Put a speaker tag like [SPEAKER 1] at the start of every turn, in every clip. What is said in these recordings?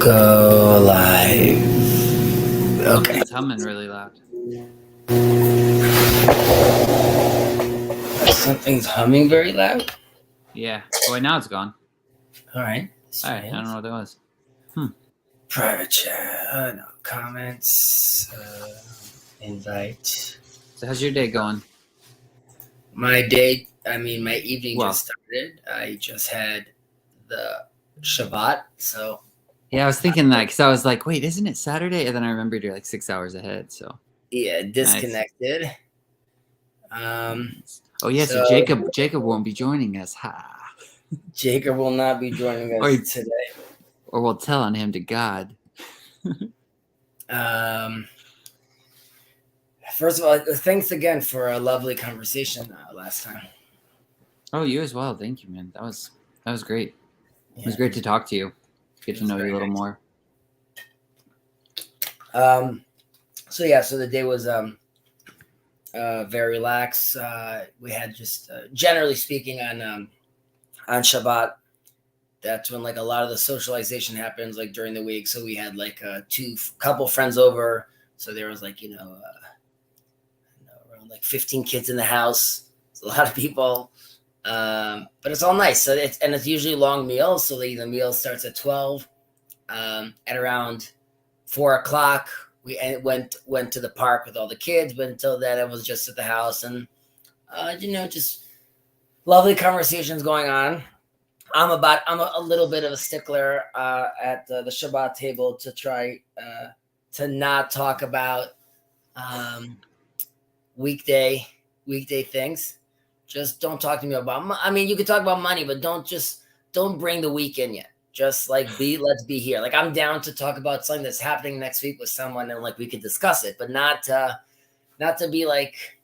[SPEAKER 1] Go live. Okay.
[SPEAKER 2] Something's humming really loud.
[SPEAKER 1] Something's humming very loud?
[SPEAKER 2] Yeah. Oh, wait, now it's gone.
[SPEAKER 1] All right.
[SPEAKER 2] All right. I don't know what that was.
[SPEAKER 1] Private chat. No comments. Invite.
[SPEAKER 2] So how's your day going?
[SPEAKER 1] My evening
[SPEAKER 2] Well.
[SPEAKER 1] just started. I just had the Shabbat. So,
[SPEAKER 2] Yeah, I was thinking that because I was like, wait, isn't it Saturday? And then I remembered you're like 6 hours ahead. So
[SPEAKER 1] yeah, disconnected.
[SPEAKER 2] oh yeah, so Jacob won't be joining us. Ha.
[SPEAKER 1] Jacob will not be joining us today.
[SPEAKER 2] Or we'll tell on him to God.
[SPEAKER 1] First of all, thanks again for a lovely conversation last time.
[SPEAKER 2] Oh, you as well. Thank you, man. That was great. Yeah, it was great to talk to you. Get to know you a little more.
[SPEAKER 1] So the day was very relaxed. We had just generally speaking on Shabbat. That's when like a lot of the socialization happens like during the week. So we had like couple friends over. So there was like around like 15 kids in the house. It's a lot of people, but it's all nice. So it's usually long meals. So the meal starts at 12. At around 4:00, we went to the park with all the kids. But until then, it was just at the house, and just lovely conversations going on. I'm a little bit of a stickler at the Shabbat table to try to not talk about weekday things. Just don't talk to me about. I mean, you can talk about money, but don't bring the week in yet. Just like let's be here. Like I'm down to talk about something that's happening next week with someone, and like we could discuss it, but not to be like,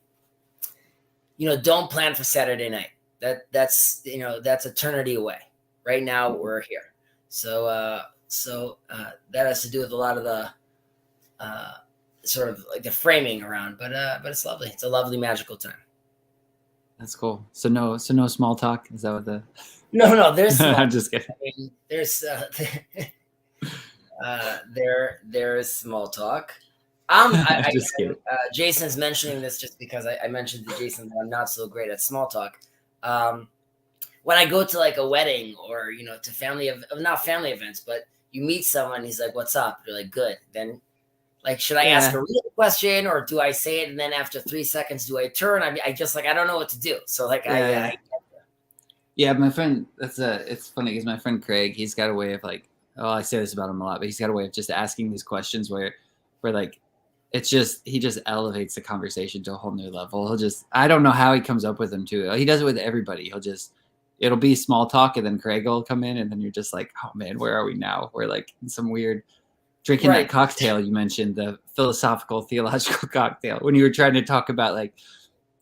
[SPEAKER 1] don't plan for Saturday night. That's eternity away. Right now we're here. So that has to do with a lot of the sort of like the framing around, but it's lovely. It's a lovely magical time. That's
[SPEAKER 2] cool. So no small talk. Is that what the?
[SPEAKER 1] No. There's.
[SPEAKER 2] I'm just kidding.
[SPEAKER 1] I mean, there's there's small talk. Just kidding. Jason's mentioning this just because I mentioned to Jason that I'm not so great at small talk. When I go to like a wedding or to not family events, but you meet someone, he's like, "What's up?" You're like, "Good." Then, like, should I ask a real question or do I say it and then after 3 seconds do I turn? I just like I don't know what to do. So like
[SPEAKER 2] yeah, my friend. It's funny because my friend Craig, he's got a way of like. Oh, I say this about him a lot, but he's got a way of just asking these questions where like. It's just he just elevates the conversation to a whole new level. I don't know how he comes up with them too. He does it with everybody. It'll be small talk and then Craig will come in and then you're just like, oh man, where are we now? We're like in some weird drinking that cocktail you mentioned, the philosophical theological cocktail when you were trying to talk about like,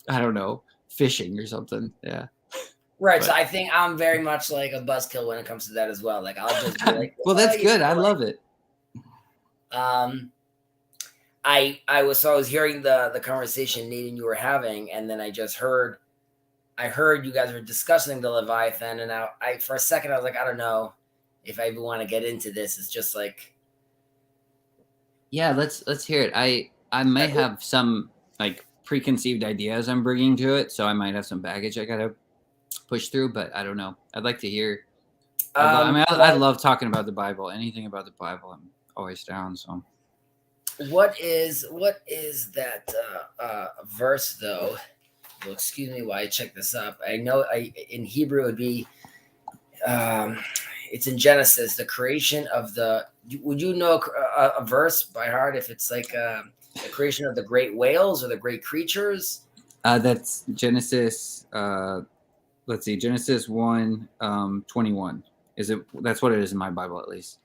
[SPEAKER 2] I don't know, fishing or something. Yeah.
[SPEAKER 1] Right. But, so I think I'm very much like a buzzkill when it comes to that as well. Like I'll just be like,
[SPEAKER 2] well, that's good. I love it.
[SPEAKER 1] I was hearing the conversation Nate and you were having, and then I heard you guys were discussing the Leviathan, and I for a second I was like, I don't know if I even want to get into this. It's just like,
[SPEAKER 2] yeah, let's hear it. I may have some like preconceived ideas I'm bringing to it, so I might have some baggage I gotta push through, but I don't know. I'd like to hear. I love talking about the Bible. Anything about the Bible, I'm always down. So.
[SPEAKER 1] What is that verse though? Well, excuse me while I check this up. I know in Hebrew it would be it's in Genesis, the creation of the. Would you know a verse by heart if it's like the creation of the great whales or the great creatures?
[SPEAKER 2] That's Genesis. Let's see, Genesis 1:21. Is it? That's what it is in my Bible, at least.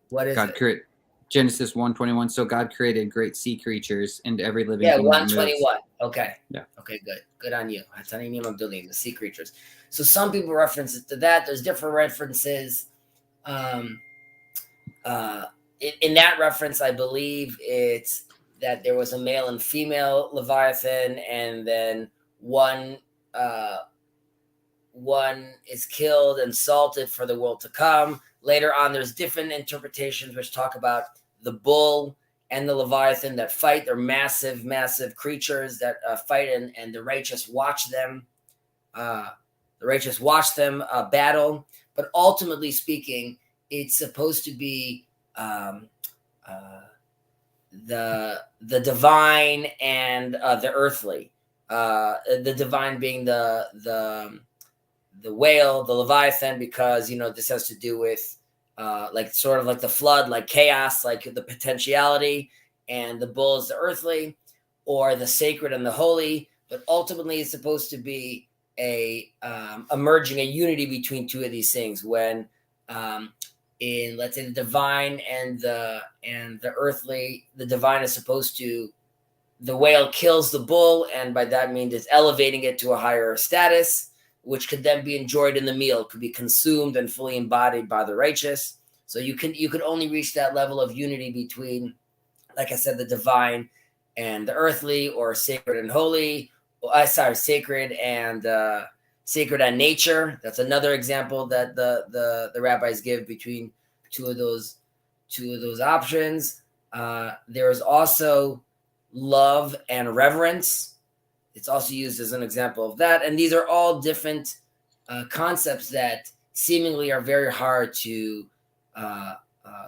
[SPEAKER 1] What is it?
[SPEAKER 2] Genesis 1:21. So God created great sea creatures and every living thing.
[SPEAKER 1] 1:21. Okay.
[SPEAKER 2] Yeah.
[SPEAKER 1] Okay, good on you. The sea creatures. So some people reference it to that. There's different references. In that reference, I believe it's that there was a male and female Leviathan, and then one is killed and salted for the world to come. later on, there's different interpretations which talk about the bull and the Leviathan that fight. They're massive, massive creatures that fight, and the righteous watch them. Battle. But ultimately speaking, it's supposed to be the divine and the earthly. The divine being the whale, the Leviathan, because this has to do with like sort of like the flood, like chaos, like the potentiality, and the bull is the earthly, or the sacred and the holy. But ultimately, it's supposed to be a merging, a unity between two of these things. When in, let's say, the divine and the earthly, the divine is supposed to, the whale kills the bull, and by that means it's elevating it to a higher status, which could then be enjoyed in the meal, could be consumed and fully embodied by the righteous. So you could only reach that level of unity between, like I said, the divine and the earthly, or sacred and holy. Sacred and nature. That's another example that the rabbis give between two of those options. There is also love and reverence. It's also used as an example of that. And these are all different concepts that seemingly are very hard to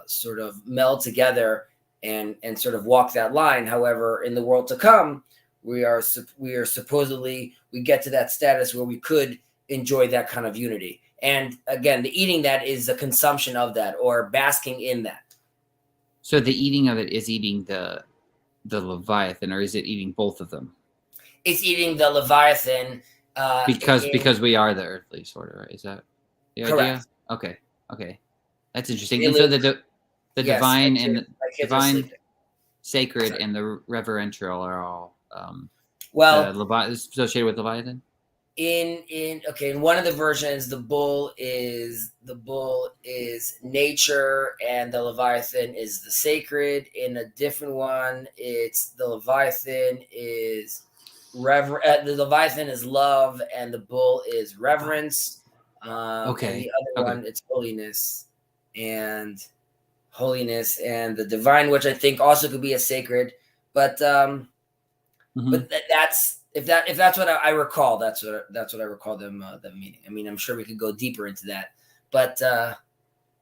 [SPEAKER 1] sort of meld together and sort of walk that line. However, in the world to come, we supposedly, we get to that status where we could enjoy that kind of unity. And again, the eating that is the consumption of that, or basking in that.
[SPEAKER 2] So the eating of it is eating the Leviathan, or is it eating both of them?
[SPEAKER 1] It's eating the Leviathan.
[SPEAKER 2] Because we are the earthly, sort of, right? Is that the
[SPEAKER 1] correct.
[SPEAKER 2] idea? Okay. That's interesting. And so the divine and the divine, sacred, and the reverential are all associated with Leviathan.
[SPEAKER 1] In one of the versions, the bull is nature and the Leviathan is the sacred. In a different one, it's the Leviathan is the Leviathan is love and the bull is reverence. And the other one, it's holiness and the divine, which I think also could be a sacred. But but that's if that's what I recall. That's what I recall them meaning. I mean, I'm sure we could go deeper into that, but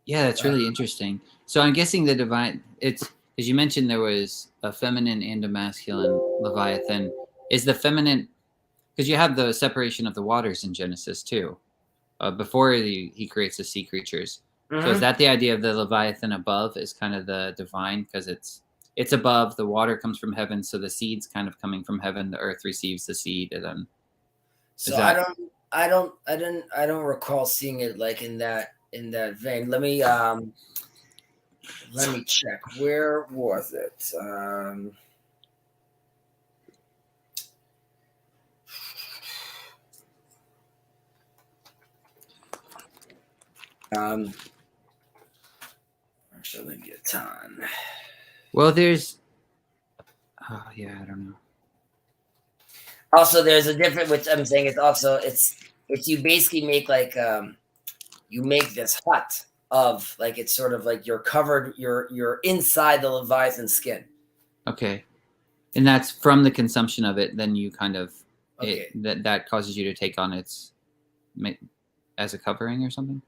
[SPEAKER 2] yeah, that's really interesting. So I'm guessing the divine. It's because you mentioned there was a feminine and a masculine Leviathan. Is the feminine, because you have the separation of the waters in Genesis too, before he creates the sea creatures. Mm-hmm. So is that the idea of the Leviathan above is kind of the divine, because it's above, the water comes from heaven, so the seed's kind of coming from heaven, the earth receives the seed, and then
[SPEAKER 1] I don't recall seeing it like in that vein. Let me check. Where was it? Actually, maybe a ton.
[SPEAKER 2] Well, there's I don't know.
[SPEAKER 1] Also, there's a different, which I'm saying it's you basically make like you make this hut of, like, it's sort of like you're covered, you're inside the Leviathan skin.
[SPEAKER 2] Okay. And that's from the consumption of it, then you kind of that causes you to take on its as a covering or something.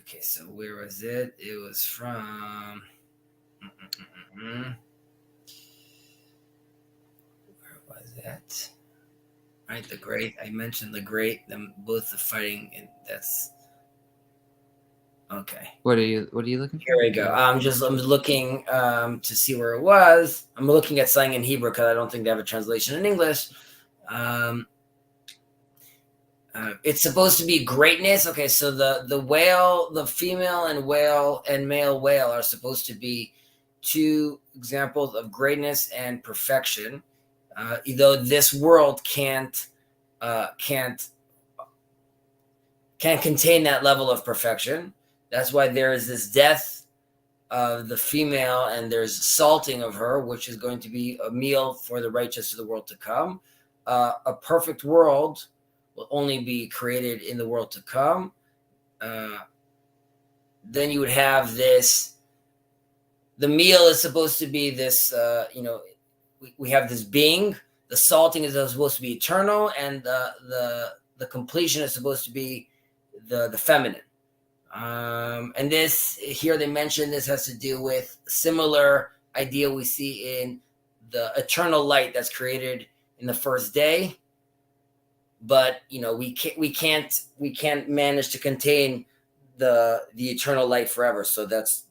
[SPEAKER 1] Okay, so where was it? It was from where was that? Right, the great. I mentioned the great. Them both the fighting, and that's okay.
[SPEAKER 2] What are you looking for?
[SPEAKER 1] Here we go. I'm looking to see where it was. I'm looking at something in Hebrew because I don't think they have a translation in English. It's supposed to be greatness. Okay, so the whale, the female and male whale are supposed to be two examples of greatness and perfection. Though this world can't contain that level of perfection. That's why there is this death of the female, and there's salting of her, which is going to be a meal for the righteous of the world to come. A perfect world will only be created in the world to come. then you would have this. The meal is supposed to be this. We have this being. The salting is supposed to be eternal, and the completion is supposed to be the feminine. And this here they mention this has to do with similar idea we see in the eternal light that's created in the first day, but we can't manage to contain the eternal light forever. So that's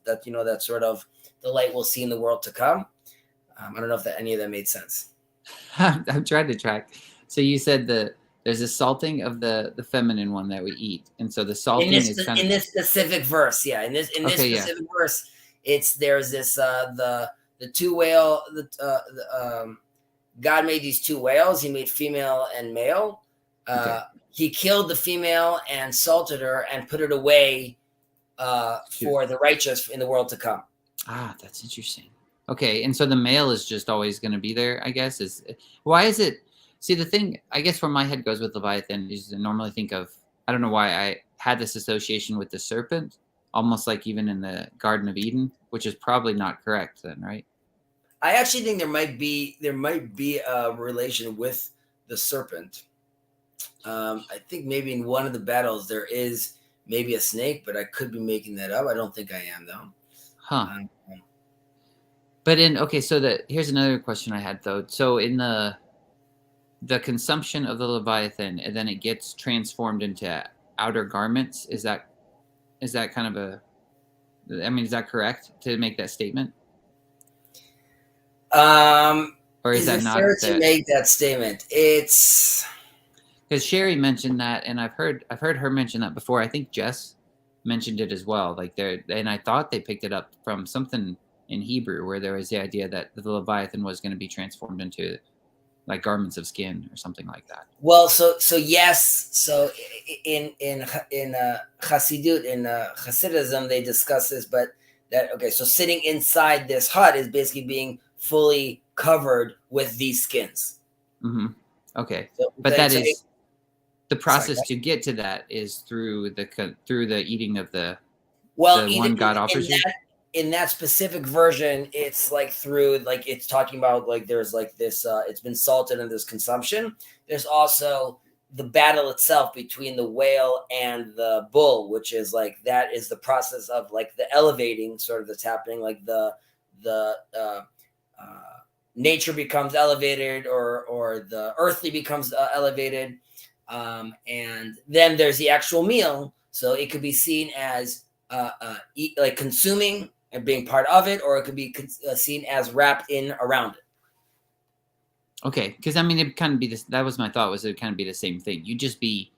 [SPEAKER 1] sort of the light we'll see in the world to come. I don't know if any of that made sense.
[SPEAKER 2] I'm trying to track. So you said there's a salting of the feminine one that we eat, and so the salting is kind
[SPEAKER 1] in
[SPEAKER 2] of
[SPEAKER 1] this specific verse. Yeah, in this specific verse, there's this the two whale. God made these two whales. He made female and male. He killed the female and salted her and put it away for the righteous in the world to come.
[SPEAKER 2] Ah, that's interesting. Okay, and so the male is just always going to be there, I guess. Why is it? See, the thing, I guess, where my head goes with Leviathan is to normally think of, I don't know why I had this association with the serpent, almost like even in the Garden of Eden, which is probably not correct then, right?
[SPEAKER 1] I actually think there might be a relation with the serpent. I think maybe in one of the battles there is maybe a snake, but I could be making that up. I don't think I am though.
[SPEAKER 2] Huh. But here's another question I had though. So in the consumption of the Leviathan, and then it gets transformed into outer garments, is that kind of is that correct to make that statement? Or is that not
[SPEAKER 1] fair to make that statement? It's
[SPEAKER 2] because Sherry mentioned that, and I've heard her mention that before. I think Jess mentioned it as well. And I thought they picked it up from something in Hebrew where there was the idea that the Leviathan was going to be transformed into like garments of skin or something like that.
[SPEAKER 1] Well, so yes, so in Chassidut, in Hasidism, they discuss this, but so sitting inside this hut is basically being fully covered with these skins.
[SPEAKER 2] Mm-hmm. Okay, but that is the process to get to that is through the eating of the one God offers you.
[SPEAKER 1] In that specific version, it's like through it's talking about there's this it's been salted and there's consumption. There's also the battle itself between the whale and the bull, which is that is the process of the elevating sort of that's happening, the nature becomes elevated or the earthly becomes elevated, and then there's the actual meal. So it could be seen as consuming and being part of it, or it could be seen as wrapped in around it.
[SPEAKER 2] Okay, because it'd kind of be this. That was my thought. Was it would kind of be the same thing? You'd be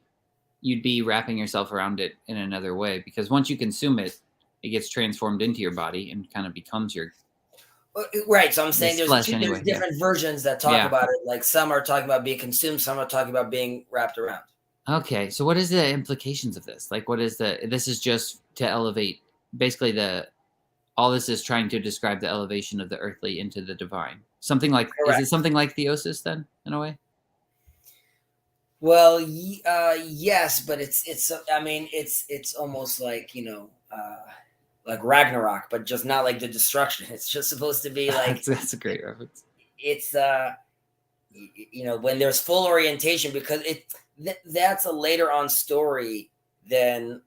[SPEAKER 2] wrapping yourself around it in another way, because once you consume it, it gets transformed into your body and kind of becomes your.
[SPEAKER 1] Right. So I'm saying there's different versions that talk about it. Like some are talking about being consumed, some are talking about being wrapped around.
[SPEAKER 2] Okay, so what is the implications of this? What is this is just to elevate, basically all this is trying to describe the elevation of the earthly into the divine. Something like, correct. Is it something like theosis then, in a way?
[SPEAKER 1] Well, yes, but it's almost like, like Ragnarok, but just not like the destruction. It's just supposed to be like,
[SPEAKER 2] that's a great reference.
[SPEAKER 1] It's, when there's full orientation, because that's a later on story than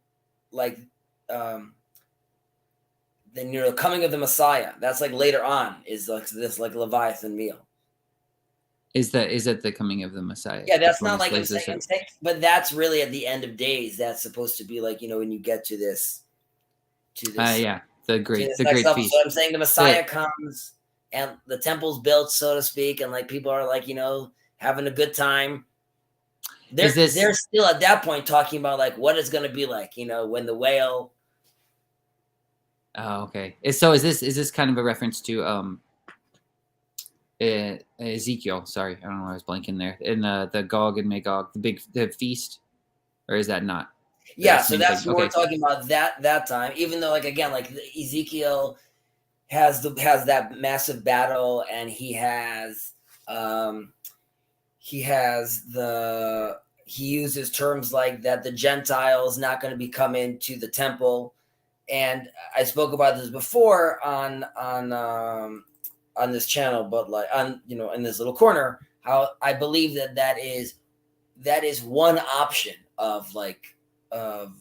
[SPEAKER 1] the coming of the Messiah. That's later on is this Leviathan meal.
[SPEAKER 2] Is that the coming of the Messiah?
[SPEAKER 1] Yeah, that's not I'm saying, but that's really at the end of days. That's supposed to be when you get to this.
[SPEAKER 2] The great feast.
[SPEAKER 1] So I'm saying the Messiah comes and the temple's built, so to speak, and people are having a good time. They're still at that point talking about what it's going to be like, when the whale.
[SPEAKER 2] Oh, okay. So is this kind of a reference to Ezekiel? Sorry, I don't know why I was blanking there. In the Gog and Magog, the feast, or is that not?
[SPEAKER 1] Yeah, so that's what we're talking about that time. Even though Ezekiel has that massive battle, and he uses terms like that the Gentiles not going to be coming to the temple, and I spoke about this before on this channel, but like on in this little corner, how I believe that is one option of like of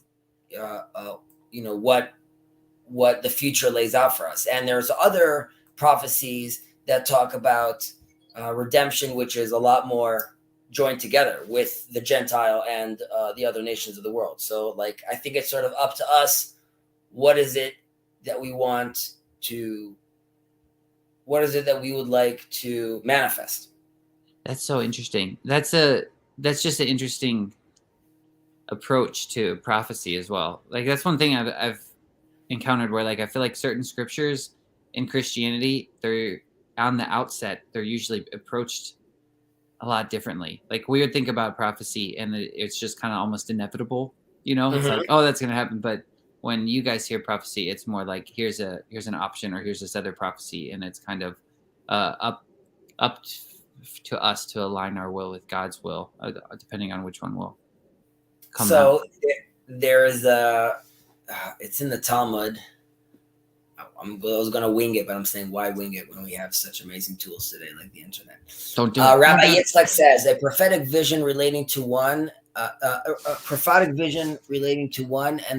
[SPEAKER 1] what the future lays out for us. And there's other prophecies that talk about redemption, which is a lot more joined together with the Gentile and the other nations of the world. So, like, I think it's sort of up to us. What is it that we want to? What is it that we would like to manifest?
[SPEAKER 2] That's so interesting. That's just an interesting approach to prophecy as well. Like that's one thing I've encountered where like I feel like certain scriptures in Christianity, they're on the outset, they're usually approached a lot differently. Like we would think about prophecy and it's just kind of almost inevitable, you know? It's like, oh, that's going to happen, but when you guys hear prophecy, it's more like here's an option or here's this other prophecy, and it's kind of up to us to align our will with God's will, depending on which one will come out.
[SPEAKER 1] There is it's in the Talmud. I was going to wing it, but I'm saying why wing it when we have such amazing tools today like the internet?
[SPEAKER 2] Don't do it.
[SPEAKER 1] Rabbi Yitzchak says a prophetic vision relating to one, and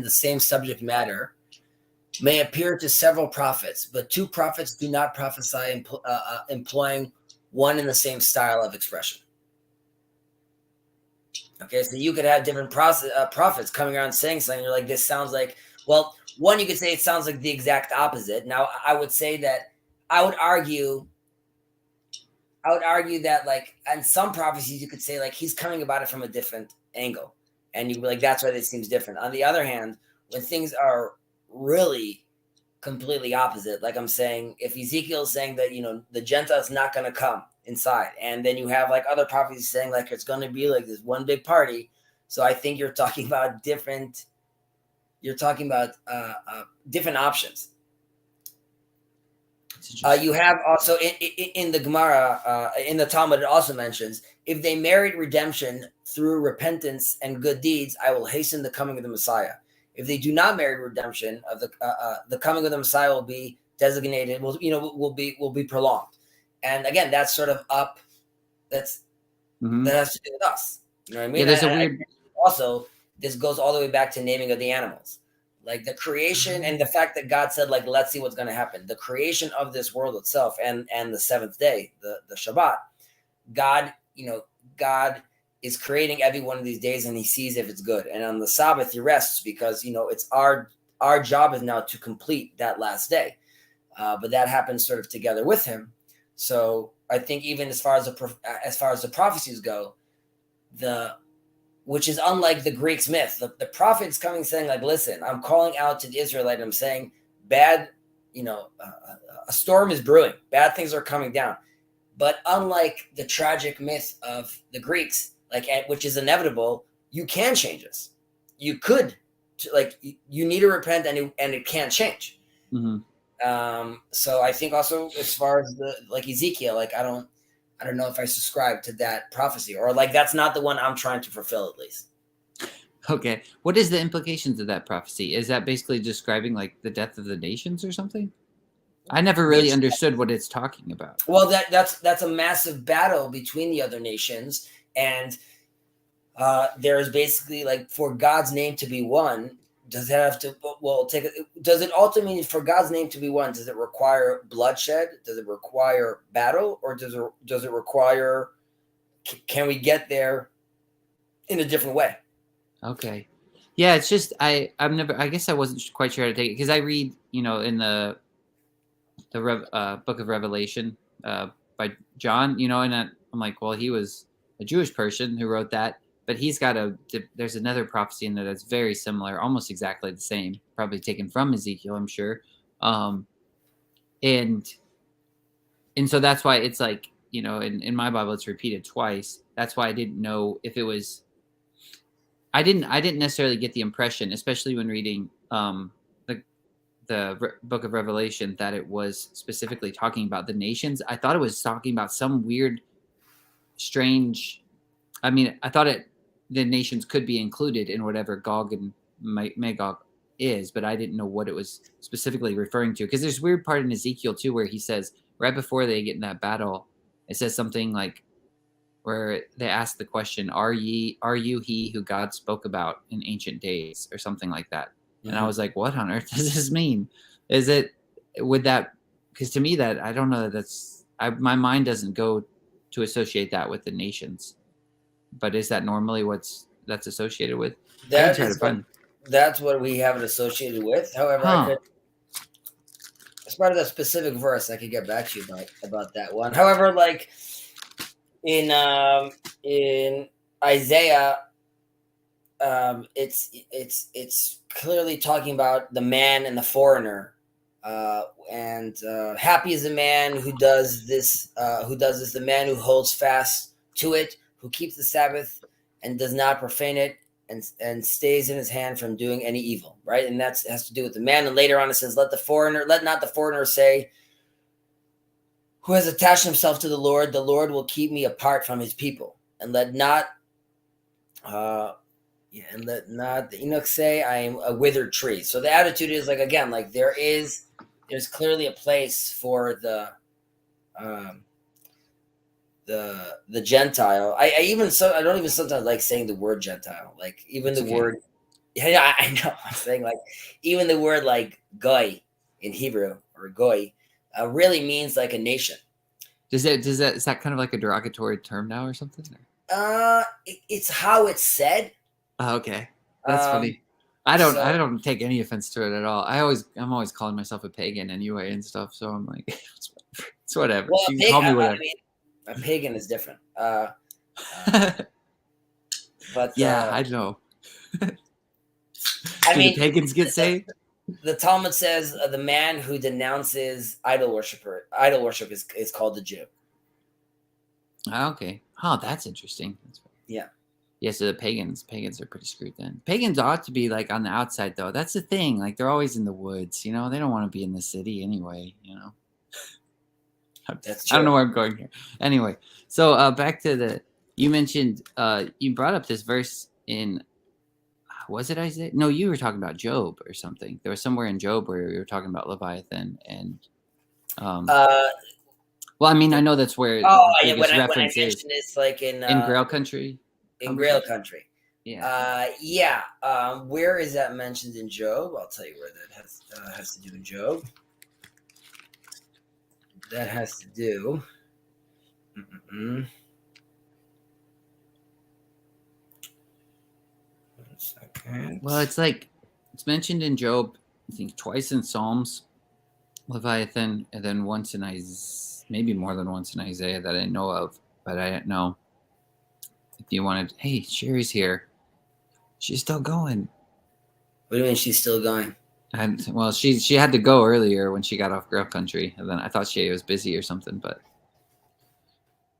[SPEAKER 1] the same subject matter may appear to several prophets, but two prophets do not prophesy employing one and the same style of expression. Okay, so you could have different prophets coming around saying something. You're like, this sounds like, well, one, you could say it sounds like the exact opposite. Now, I would argue that, like, in some prophecies, you could say, like, he's coming about it from a different angle. And you'd be like, that's why this seems different. On the other hand, when things are really completely opposite, like I'm saying, if Ezekiel's saying that, the Gentile's not going to come inside, and then you have, like, other prophecies saying, like, it's going to be, like, this one big party. So I think you're talking about different options. You have also in the Gemara, in the Talmud, it also mentions, if they merit redemption through repentance and good deeds, I will hasten the coming of the Messiah. If they do not merit redemption, of the coming of the Messiah will be designated, will be prolonged. And again, that's sort of up. That has to do with us. You know what I mean?
[SPEAKER 2] Yeah, there's a weird.
[SPEAKER 1] Also, this goes all the way back to naming of the animals. Like the creation and the fact that God said, like, let's see what's going to happen. The creation of this world itself and the seventh day, the Shabbat, God is creating every one of these days and he sees if it's good. And on the Sabbath, he rests because, it's our job is now to complete that last day. But that happens sort of together with him. So I think even as far as the prophecies go, which is unlike the Greeks' myth. The prophet's coming saying, like, listen, I'm calling out to the Israelite and I'm saying bad, a storm is brewing. Bad things are coming down. But unlike the tragic myth of the Greeks, which is inevitable, you can change this. You could, you need to repent and it can change.
[SPEAKER 2] Mm-hmm.
[SPEAKER 1] So I think also as far as Ezekiel, I don't know if I subscribe to that prophecy or that's not the one I'm trying to fulfill at least.
[SPEAKER 2] Okay. What is the implications of that prophecy? Is that basically describing the death of the nations or something? I never really understood what it's talking about.
[SPEAKER 1] Well, that's a massive battle between the other nations. And there's basically for God's name to be one, does it have to, does it ultimately, for God's name to be one, does it require bloodshed? Does it require battle? Or does it require, can we get there in a different way?
[SPEAKER 2] Okay. Yeah, it's just, I guess I wasn't quite sure how to take it because I read, in the book of Revelation by John, and I'm like, well, he was a Jewish person who wrote that. But he's got there's another prophecy in there that's very similar, almost exactly the same, probably taken from Ezekiel, I'm sure. And so that's why it's in my Bible, it's repeated twice. That's why I didn't know if it was, I didn't necessarily get the impression, especially when reading the book of Revelation, that it was specifically talking about the nations. I thought it was talking about some weird, strange, I thought the nations could be included in whatever Gog and Magog is, but I didn't know what it was specifically referring to. Because there's a weird part in Ezekiel too where he says right before they get in that battle, it says something like where they ask the question, are you he who God spoke about in ancient days, or something like that. And I was like, what on earth does this mean? Would that, because to me that, I don't know, my mind doesn't go to associate that with the nations, but is that normally that's associated with? I can try to find.
[SPEAKER 1] That's what we have it associated with. However, I could, as part of the specific verse, I could get back to you about that one. However, like in Isaiah, it's clearly talking about the man and the foreigner, and happy is the man who does this. The man who holds fast to it, who keeps the Sabbath and does not profane it, and stays in his hand from doing any evil. Right, and that has to do with the man. And later on, it says, let not the foreigner say, who has attached himself to the Lord will keep me apart from his people. And let not the Enoch say, I am a withered tree. So the attitude is like, again, like there's clearly a place for the Gentile. I don't even sometimes like saying the word Gentile. Like even the word, yeah, I know. I'm saying like even the word like goy in Hebrew, or goy, really means like a nation.
[SPEAKER 2] Is that kind of like a derogatory term now or something?
[SPEAKER 1] It's how it's said.
[SPEAKER 2] Oh, okay, that's funny. I don't take any offense to it at all. I'm always calling myself a pagan anyway and stuff. So I'm like, it's whatever.
[SPEAKER 1] Well,
[SPEAKER 2] you can call me whatever.
[SPEAKER 1] I mean, a pagan is different. But
[SPEAKER 2] yeah, I know.
[SPEAKER 1] I mean,
[SPEAKER 2] the pagans get saved.
[SPEAKER 1] The Talmud says the man who denounces idol worship is called the Jew.
[SPEAKER 2] Okay. Oh, that's interesting.
[SPEAKER 1] Yeah.
[SPEAKER 2] Yeah, so the pagans are pretty screwed then. Pagans ought to be like on the outside though. That's the thing. Like they're always in the woods, you know. They don't want to be in the city anyway, you know.
[SPEAKER 1] That's true.
[SPEAKER 2] I don't know where I'm going here. Anyway, so back to you mentioned you brought up this verse in, was it Isaiah? No, you were talking about Job or something. There was somewhere in Job where you were talking about Leviathan and well, I mean, I know that's where
[SPEAKER 1] the biggest reference is. It's like in
[SPEAKER 2] Grail country.
[SPEAKER 1] In Grail country.
[SPEAKER 2] Yeah.
[SPEAKER 1] Where is that mentioned in Job? I'll tell you where that has to do in Job. That has to do. One second.
[SPEAKER 2] Well, it's mentioned in Job, I think twice in Psalms, Leviathan, and then once in Isaiah, maybe more than once in Isaiah that I know of, but I don't know. If you wanted, hey, Sherry's here. She's still going.
[SPEAKER 1] What do you mean she's still going?
[SPEAKER 2] Well, she had to go earlier when she got off Grail Country, and then I thought she was busy or something, but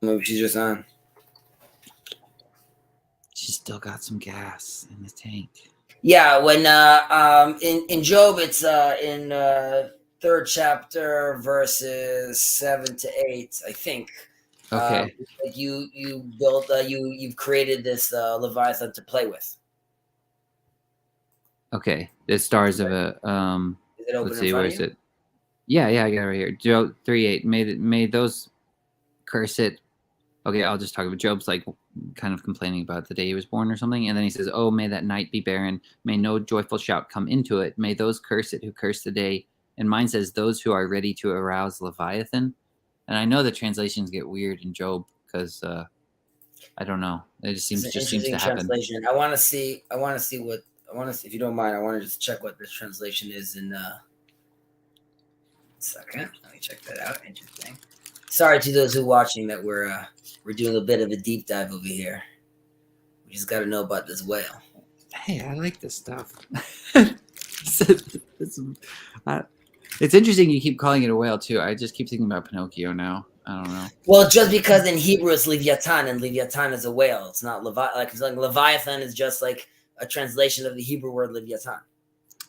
[SPEAKER 1] maybe she's just on.
[SPEAKER 2] She's still got some gas in the tank.
[SPEAKER 1] Yeah, when in Job, it's in 3rd chapter, verses 7 to 8, I think.
[SPEAKER 2] Okay.
[SPEAKER 1] You've created this Leviathan to play with.
[SPEAKER 2] Okay, the stars of a
[SPEAKER 1] Is it open
[SPEAKER 2] let's see,
[SPEAKER 1] in front
[SPEAKER 2] where
[SPEAKER 1] of
[SPEAKER 2] is
[SPEAKER 1] you?
[SPEAKER 2] it? Yeah, I got it right here. Job 3:8. May those curse it. Okay, I'll just talk about Job's like kind of complaining about the day he was born or something, and then he says, "Oh, may that night be barren. May no joyful shout come into it. May those curse it who curse the day." And mine says, "Those who are ready to arouse Leviathan." And I know the translations get weird in Job because I don't know. It just seems to happen.
[SPEAKER 1] Translation. I want to see if you don't mind. I want to just check what this translation is in. Second, let me check that out. Interesting. Sorry to those who are watching that we're doing a bit of a deep dive over here. We just got to know about this whale.
[SPEAKER 2] Hey, I like this stuff. It's interesting you keep calling it a whale too. I just keep thinking about Pinocchio now. I don't know.
[SPEAKER 1] Well, just because in Hebrew it's Leviathan, and Leviathan is a whale. It's not Leviathan is just like a translation of the Hebrew word Leviathan.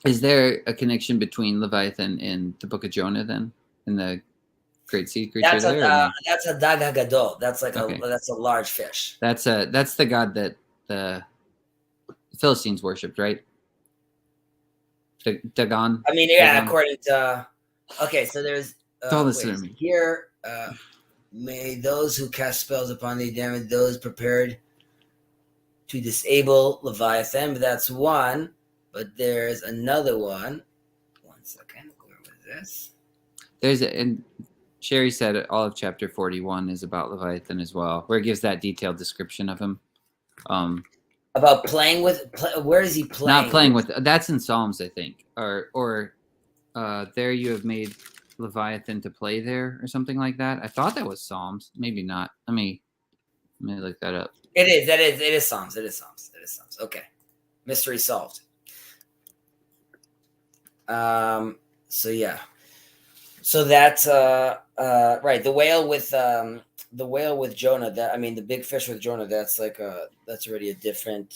[SPEAKER 2] Is there a connection between Leviathan and the Book of Jonah then, in the Great Sea Creature?
[SPEAKER 1] That's a Dag HaGadol. That's like that's a large fish.
[SPEAKER 2] That's the god that the Philistines worshipped, right? Dagon.
[SPEAKER 1] I mean, yeah,
[SPEAKER 2] Dagon.
[SPEAKER 1] according to. Okay, so there's.
[SPEAKER 2] Don't listen to me.
[SPEAKER 1] Here, may those who cast spells upon thee damage those prepared to disable Leviathan. But that's one. But there's another one. 1 second. Where was this?
[SPEAKER 2] And Sherry said all of chapter 41 is about Leviathan as well, where it gives that detailed description of him.
[SPEAKER 1] About playing with. Where is he playing?
[SPEAKER 2] Not playing with. That's in Psalms, I think, or there you have made Leviathan to play there, or something like that. I thought that was Psalms. Maybe not. Let me look that up.
[SPEAKER 1] It is. It is Psalms. It is Psalms. Okay, mystery solved. So yeah. So that's right. The whale with Jonah. That, I mean, the big fish with Jonah. That's like that's already a different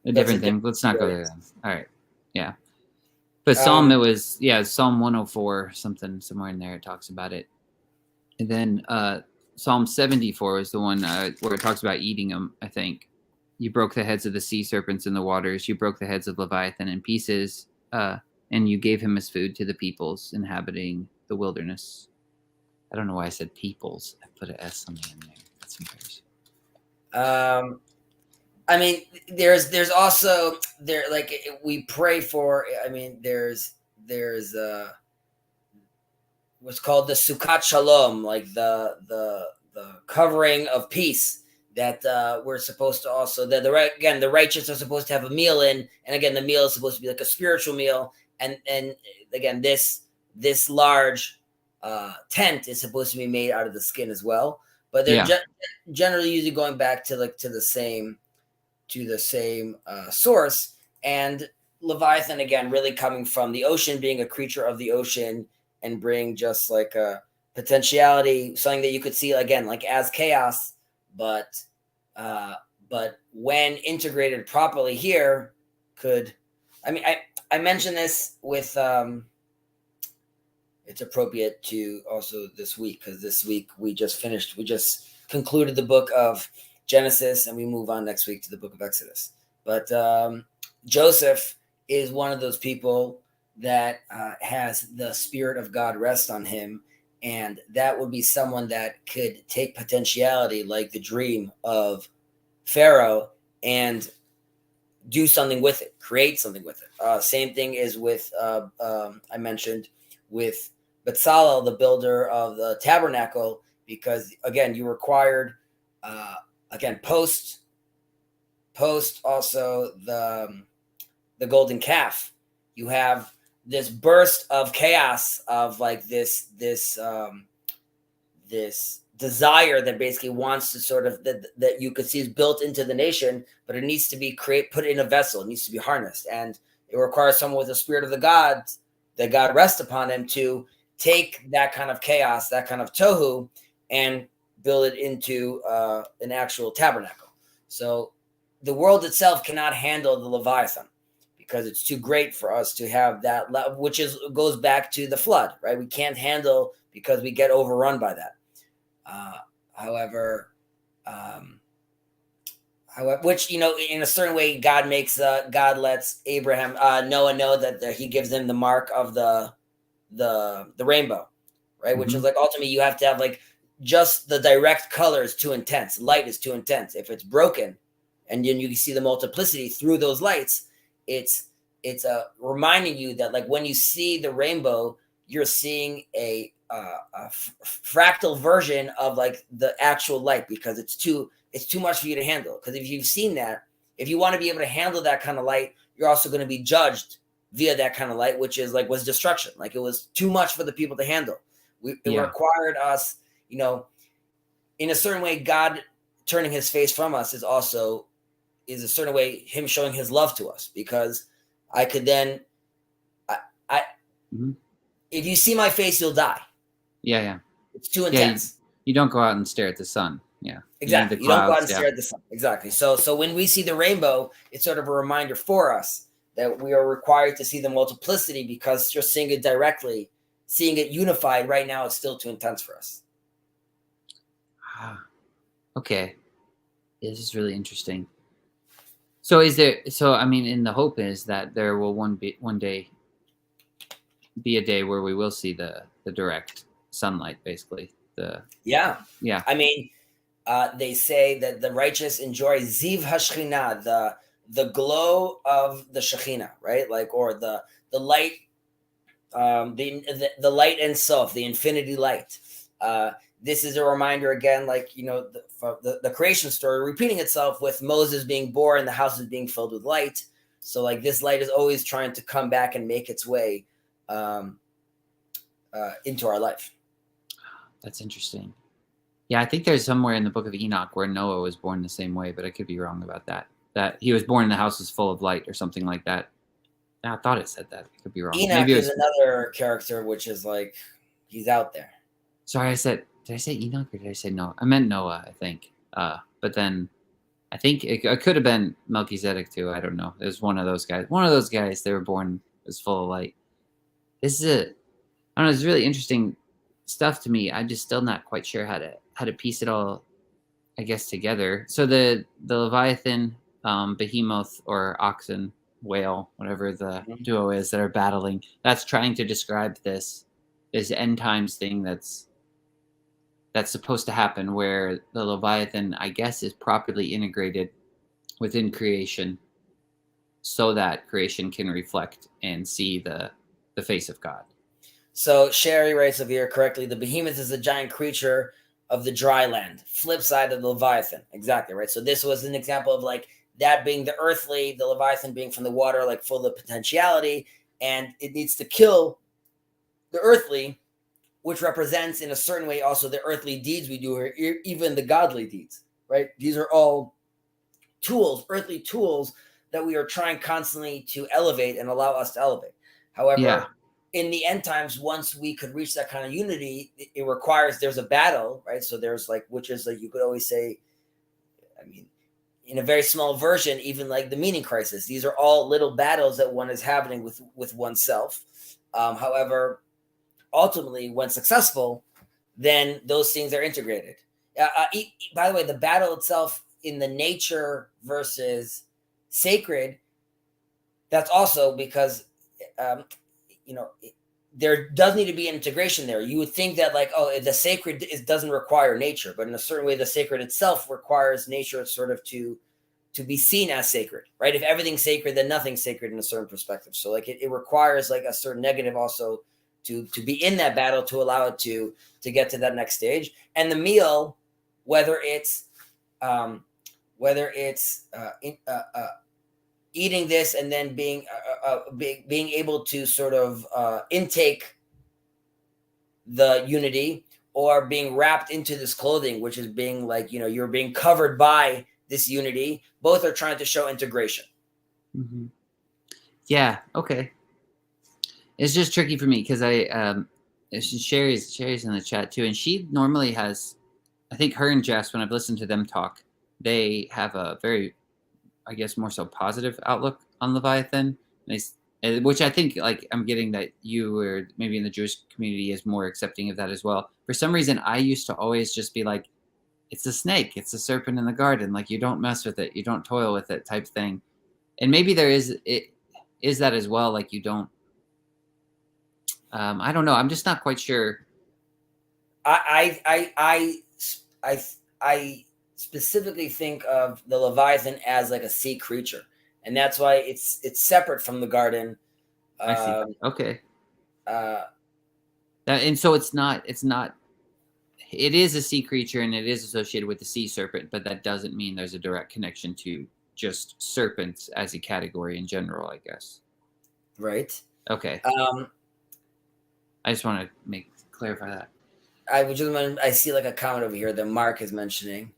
[SPEAKER 2] thing. Let's not go there then. All right. Yeah. But Psalm, it was Psalm 104 something, somewhere in there it talks about it. And then Psalm 74 is the one where it talks about eating them. I think you broke the heads of the sea serpents in the waters. You broke the heads of Leviathan in pieces, and you gave him as food to the peoples inhabiting the wilderness. I don't know why I said peoples. I put an S on the end there. That's embarrassing.
[SPEAKER 1] I mean, there's also there, like, we pray for. I mean, there's what's called the Sukkot Shalom, like the covering of peace that we're supposed to also, that the righteous are supposed to have a meal in, and again, the meal is supposed to be like a spiritual meal, and again, this large tent is supposed to be made out of the skin as well, but they're generally usually going back to the same source. And Leviathan, again, really coming from the ocean, being a creature of the ocean, and bring just like a potentiality, something that you could see again like as chaos, but when integrated properly here could, I mean, I mentioned this with it's appropriate to also this week, because this week we just concluded the book of Genesis, and we move on next week to the book of Exodus. But Joseph is one of those people that has the Spirit of God rest on him, and that would be someone that could take potentiality like the dream of Pharaoh and do something with it, create something with it. Same thing is with I mentioned with Bezalel, the builder of the tabernacle, because again, you required again post also the golden calf. You have this burst of chaos of like this desire that basically wants to sort of that you could see is built into the nation, but it needs to be put in a vessel. It needs to be harnessed, and it requires someone with the Spirit of the gods, that God rests upon him, to take that kind of chaos, that kind of tohu, and build it into an actual tabernacle. So the world itself cannot handle the Leviathan, because it's too great for us to have that, which goes back to the flood, right? We can't handle, because we get overrun by that. However, which, in a certain way, God lets Noah know that he gives them the mark of the rainbow, right? Mm-hmm. Which is like, ultimately you have to have like just the direct color is too intense. Light is too intense. If it's broken, and then you can see the multiplicity through those lights, it's reminding you that, like, when you see the rainbow, you're seeing a fractal version of like the actual light, because it's too much for you to handle. Because if you've seen that, if you want to be able to handle that kind of light, you're also going to be judged via that kind of light, which is like was destruction. Like, it was too much for the people to handle. It required us, in a certain way, God turning his face from us is a certain way him showing his love to us, because I could then,
[SPEAKER 2] mm-hmm.
[SPEAKER 1] If you see my face, you'll die.
[SPEAKER 2] Yeah.
[SPEAKER 1] It's too intense.
[SPEAKER 2] You don't go out and stare at the sun. Yeah.
[SPEAKER 1] Exactly. You don't go out and stare at the sun. Exactly. So when we see the rainbow, it's sort of a reminder for us that we are required to see the multiplicity, because just seeing it directly, seeing it unified right now is still too intense for us.
[SPEAKER 2] Okay. This is really interesting. So I mean, and the hope is that there will one day be a day where we will see the direct sunlight, basically.
[SPEAKER 1] Yeah.
[SPEAKER 2] Yeah.
[SPEAKER 1] I mean, they say that the righteous enjoy ziv hashchina, the glow of the Shekhinah, right? Like, or the light, the light and self, the infinity light. This is a reminder again, like, you know, the creation story repeating itself with Moses being born, the house is being filled with light. So like this light is always trying to come back and make its way into our life.
[SPEAKER 2] That's interesting. Yeah, I think there's somewhere in the book of Enoch where Noah was born the same way, but I could be wrong about that. That he was born in the house was full of light or something like that. I thought it said that. I could be wrong.
[SPEAKER 1] Enoch
[SPEAKER 2] Maybe
[SPEAKER 1] is another character, which is like, he's out there.
[SPEAKER 2] Sorry, did I say Enoch or did I say Noah? I meant Noah, I think. But then I think it could have been Melchizedek too. I don't know. It was one of those guys. One of those guys, they were born was full of light. This is I don't know, it's really interesting stuff to me. I'm just still not quite sure how to piece it all, I guess, together. So the Leviathan, behemoth or oxen, whale, whatever the duo is that are battling, that's trying to describe this end times thing that's supposed to happen, where the Leviathan, I guess, is properly integrated within creation so that creation can reflect and see the face of God.
[SPEAKER 1] So Sherry writes over here correctly, the behemoth is a giant creature of the dry land, flip side of the Leviathan. Exactly, right? So this was an example of like that being the earthly, the Leviathan being from the water, like full of potentiality, and it needs to kill the earthly, which represents in a certain way also the earthly deeds we do, or even the godly deeds, right? These are all tools, earthly tools that we are trying constantly to elevate and allow us to elevate. However, in the end times, once we could reach that kind of unity, it requires, there's a battle, right? So there's like, which is like, you could always say, I mean, in a very small version, even like the meaning crisis, these are all little battles that one is having with oneself. However, ultimately, when successful, then those things are integrated. By the way, the battle itself in the nature versus sacred, that's also because, there does need to be an integration there. You would think that like, oh, the sacred doesn't require nature, but in a certain way, the sacred itself requires nature sort of to be seen as sacred, right? If everything's sacred, then nothing's sacred in a certain perspective. So like it requires like a certain negative also to be in that battle to allow it to get to that next stage. And the meal, whether it's eating this and then being able to sort of intake the unity, or being wrapped into this clothing, which is being like, you're being covered by this unity. Both are trying to show integration.
[SPEAKER 2] Mm-hmm. Yeah. Okay. It's just tricky for me because Sherry's in the chat too, and she normally has, I think her and Jess, when I've listened to them talk, they have a very, I guess, more so positive outlook on Leviathan. Which I think, like, I'm getting that you or maybe in the Jewish community is more accepting of that as well. For some reason, I used to always just be like, it's a snake, it's a serpent in the garden. Like, you don't mess with it, you don't toil with it, type thing. And maybe there is that as well. Like, you don't. I don't know. I'm just not quite sure.
[SPEAKER 1] I specifically think of the Leviathan as like a sea creature, and that's why it's separate from the garden.
[SPEAKER 2] I see. Okay. And so it's not. It is a sea creature, and it is associated with the sea serpent, but that doesn't mean there's a direct connection to just serpents as a category in general, I guess.
[SPEAKER 1] Right.
[SPEAKER 2] Okay. I just want to clarify that.
[SPEAKER 1] I see like a comment over here that Mark is mentioning.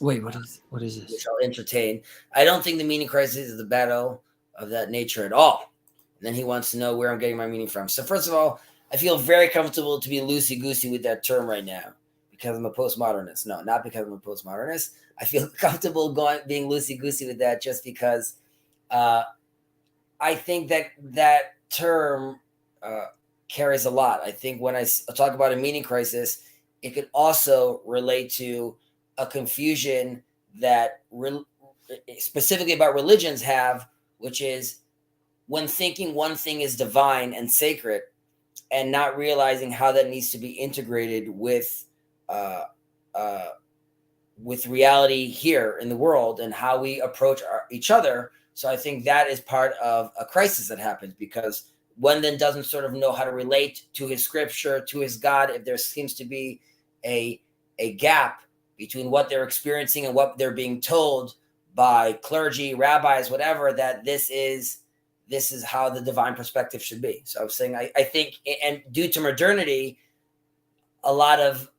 [SPEAKER 2] Wait, what is this?
[SPEAKER 1] Which I'll entertain. I don't think the meaning crisis is the battle of that nature at all. And then he wants to know where I'm getting my meaning from. So first of all, I feel very comfortable to be loosey-goosey with that term right now because I'm a postmodernist. No, not because I'm a postmodernist. I feel comfortable being loosey-goosey with that just because I think that term carries a lot. I think when I talk about a meaning crisis, it could also relate to a confusion that specifically about religions have, which is when thinking one thing is divine and sacred, and not realizing how that needs to be integrated uh, uh, with reality here in the world and how we approach each other. So I think that is part of a crisis that happens, because one then doesn't sort of know how to relate to his scripture, to his God, if there seems to be a gap between what they're experiencing and what they're being told by clergy, rabbis, whatever, that this is how the divine perspective should be. So I was saying, I think, and due to modernity, a lot of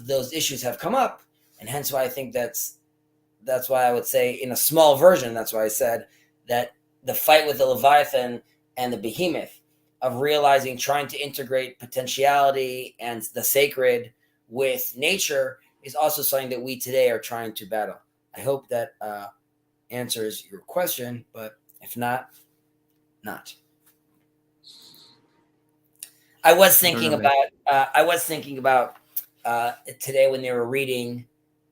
[SPEAKER 1] those issues have come up, and hence why I think that's why I would say, in a small version, that's why I said that the fight with the Leviathan and the behemoth, of realizing, trying to integrate potentiality and the sacred with nature, is also something that we today are trying to battle. I hope that answers your question, but if not, not. I was thinking about today when they were reading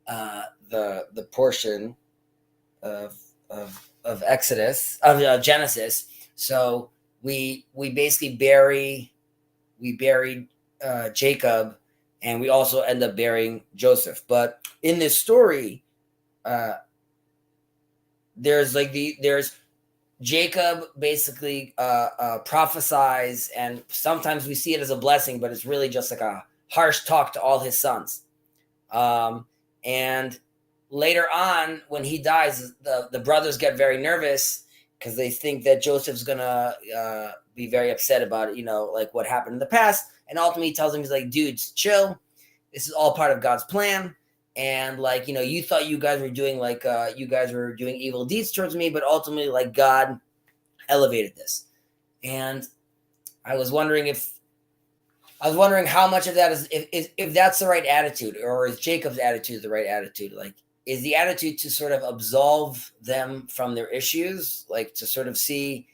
[SPEAKER 1] the portion of Exodus, of Genesis. So we basically buried Jacob, and we also end up burying Joseph. But in this story, there's Jacob basically prophesies, and sometimes we see it as a blessing, but it's really just like a harsh talk to all his sons. And later on, when he dies, the brothers get very nervous because they think that Joseph's gonna be very upset about it, like what happened in the past. And ultimately, he tells them, he's like, "Dudes, chill. This is all part of God's plan. And like, you thought you guys were doing evil deeds towards me, but ultimately, like, God elevated this." And I was wondering how much of that is, if that's the right attitude, or is Jacob's attitude the right attitude? Like, is the attitude to sort of absolve them from their issues, like to sort of see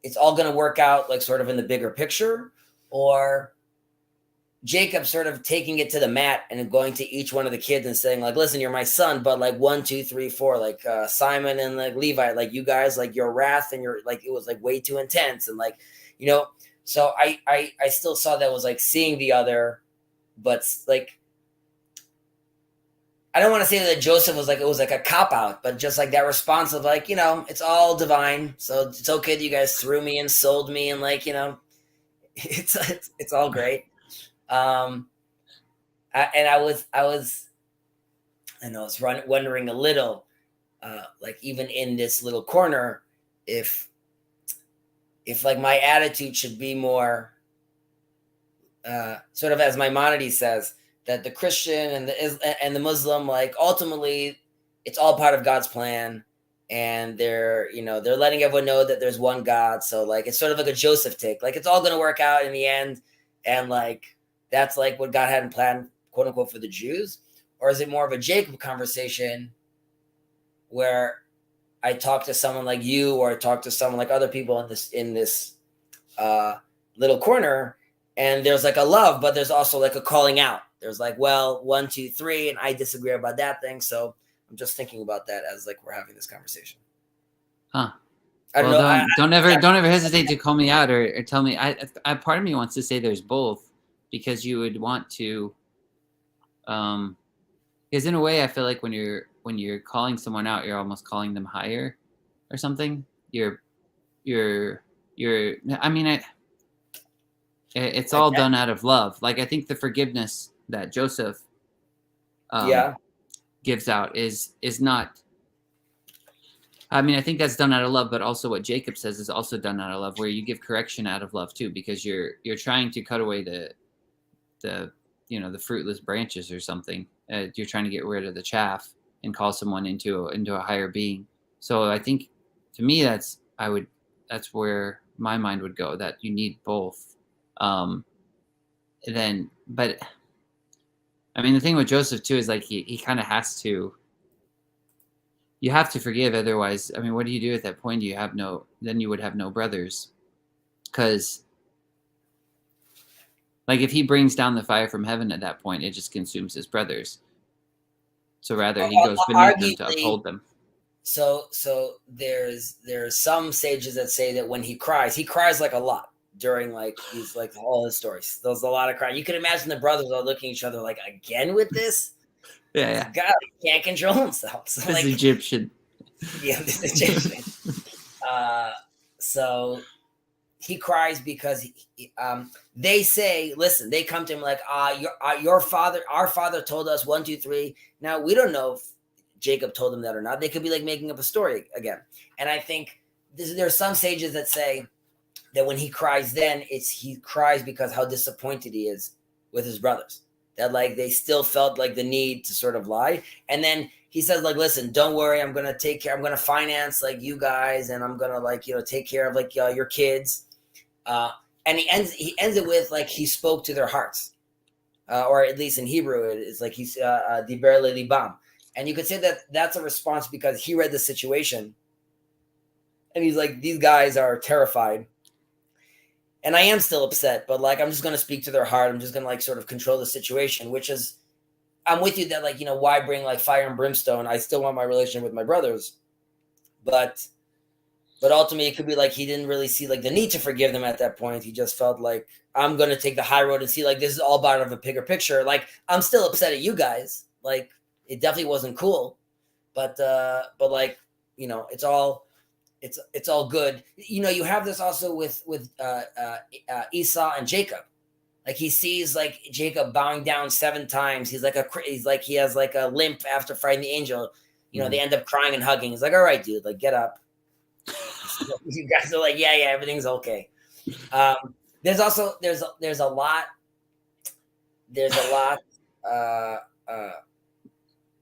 [SPEAKER 1] it's all going to work out, like sort of in the bigger picture, or Jacob sort of taking it to the mat and going to each one of the kids and saying, like, "Listen, you're my son, but like 1, 2, 3, 4, like Simon and like Levi, like you guys, like your wrath and your, like, it was like way too intense." And like, so I still saw that was like seeing the other, but like, I don't want to say that Joseph was like, it was like a cop out, but just like that response of like, it's all divine. So it's okay that you guys threw me and sold me. And like, it's all great. I was wondering a little, like even in this little corner, if like my attitude should be more, sort of as Maimonides says, that the Christian and the Muslim, like ultimately, it's all part of God's plan, and they're letting everyone know that there's one God. So like it's sort of like a Joseph take, like it's all going to work out in the end, and like that's like what God had in plan, quote unquote, for the Jews. Or is it more of a Jacob conversation where I talk to someone like you, or I talk to someone like other people in this little corner, and there's like a love, but there's also like a calling out. There's like, well, 1, 2, 3, and I disagree about that thing. So I'm just thinking about that as like we're having this conversation.
[SPEAKER 2] Huh.
[SPEAKER 1] I don't
[SPEAKER 2] well,
[SPEAKER 1] know.
[SPEAKER 2] Don't ever hesitate to call me out or tell me. I part of me wants to say there's both, because you would want to, because in a way I feel like when you're calling someone out, you're almost calling them higher or something. I mean, it's all done out of love. Like I think the forgiveness that Joseph gives out is not. I mean, I think that's done out of love, but also what Jacob says is also done out of love, where you give correction out of love too, because you're trying to cut away the fruitless branches or something. You're trying to get rid of the chaff and call someone into a higher being. So I think, to me, that's where my mind would go, that you need both. But I mean, the thing with Joseph too is like he kind of has to. You have to forgive, otherwise, I mean, what do you do at that point? Then you would have no brothers, because like if he brings down the fire from heaven at that point, it just consumes his brothers. So rather, he goes beneath them to uphold them.
[SPEAKER 1] So there's some sages that say that when he cries like a lot. during like these like all his stories. There was a lot of crying. You can imagine the brothers all looking at each other like, again with this.
[SPEAKER 2] Yeah.
[SPEAKER 1] God, he can't control himself. So
[SPEAKER 2] This
[SPEAKER 1] like,
[SPEAKER 2] Egyptian.
[SPEAKER 1] yeah, this Egyptian. So he cries because they say, listen, they come to him like, your father, our father told us 1, 2, 3. Now we don't know if Jacob told them that or not. They could be like making up a story again. And I think there's some sages that say that when he cries, then he cries because how disappointed he is with his brothers. That like they still felt like the need to sort of lie. And then he says like, listen, don't worry, I'm gonna take care. I'm gonna finance like you guys, and I'm gonna like take care of like your kids. And he ends it with like he spoke to their hearts, or at least in Hebrew it's like he's diber lelibam, and you could say that that's a response because he read the situation, and he's like, these guys are terrified, and I am still upset, but like I'm just gonna speak to their heart. I'm just gonna like sort of control the situation, which is I'm with you that like why bring like fire and brimstone? I still want my relationship with my brothers, but ultimately, it could be like he didn't really see like the need to forgive them at that point. He just felt like I'm gonna take the high road and see like this is all part of a bigger picture. Like I'm still upset at you guys. Like it definitely wasn't cool, but like it's all good. You have this also with Esau and Jacob. Like he sees like Jacob bowing down 7 times. He's like he has like a limp after fighting the angel. They end up crying and hugging. He's like, all right, dude, like get up. You guys are like, yeah, everything's okay. There's a lot.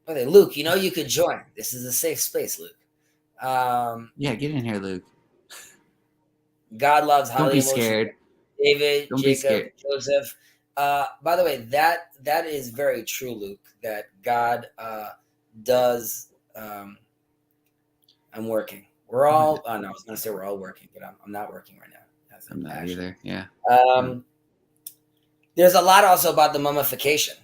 [SPEAKER 1] Okay, Luke, you could join. This is a safe space, Luke.
[SPEAKER 2] Yeah, get in here, Luke.
[SPEAKER 1] God loves highly
[SPEAKER 2] Don't be
[SPEAKER 1] emotional.
[SPEAKER 2] scared.
[SPEAKER 1] David,
[SPEAKER 2] Don't be
[SPEAKER 1] Jacob,
[SPEAKER 2] scared.
[SPEAKER 1] Joseph. By the way, that is very true, Luke. That God does. I'm working. We're all. Oh no, I was going to say we're all working, but I'm not working right now.
[SPEAKER 2] I'm not either. Yeah.
[SPEAKER 1] There's a lot also about the mummification,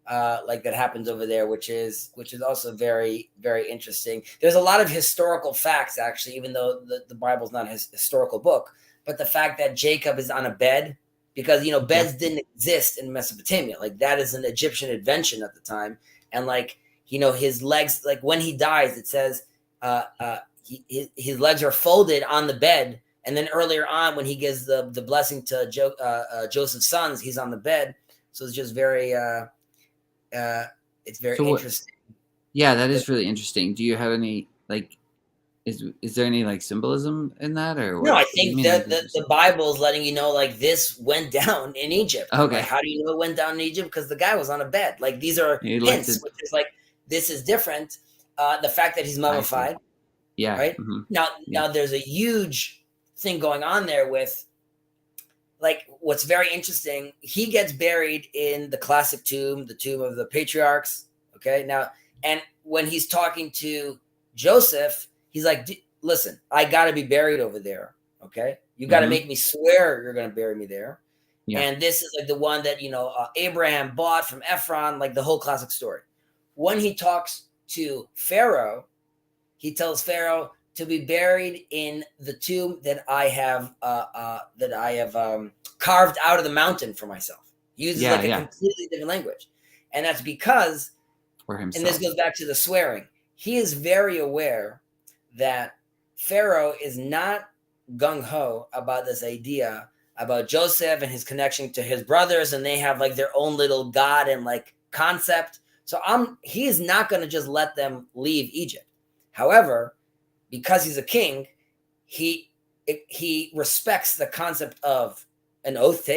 [SPEAKER 1] like that happens over there, which is also very, very interesting. There's a lot of historical facts, actually, even though the Bible's not a historical book. But the fact that Jacob is on a bed, because beds didn't exist in Mesopotamia, like that is an Egyptian invention at the time, and like his legs, like when he dies, it says his legs are folded on the bed. And then earlier on, when he gives the blessing to Joseph's sons, he's on the bed. So it's just very, it's very interesting.
[SPEAKER 2] Yeah, that is really interesting. Do you have any like, is there any like symbolism in that or what?
[SPEAKER 1] No, I think that the Bible is letting you know like this went down in Egypt.
[SPEAKER 2] Okay.
[SPEAKER 1] Like, how do you know it went down in Egypt? Because the guy was on a bed. Like these are hints, which is like this is different. The fact that he's mummified.
[SPEAKER 2] Yeah.
[SPEAKER 1] Right.
[SPEAKER 2] Mm-hmm.
[SPEAKER 1] Now there's a huge thing going on there with like what's very interesting. He gets buried in the classic tomb, the tomb of the patriarchs. Okay. Now, and when he's talking to Joseph, he's like, listen, I got to be buried over there. Okay. You got to make me swear you're going to bury me there. Yeah. And this is like the one that, Abraham bought from Ephron, like the whole classic story. When he talks to Pharaoh, he tells Pharaoh to be buried in the tomb that I have carved out of the mountain for myself. He uses a completely different language. And that's because, for himself. And this goes back to the swearing. He is very aware that Pharaoh is not gung-ho about this idea about Joseph and his connection to his brothers, and they have like their own little God and like concept. So he is not going to just let them leave Egypt. However, because he's a king, he respects the concept of an oath.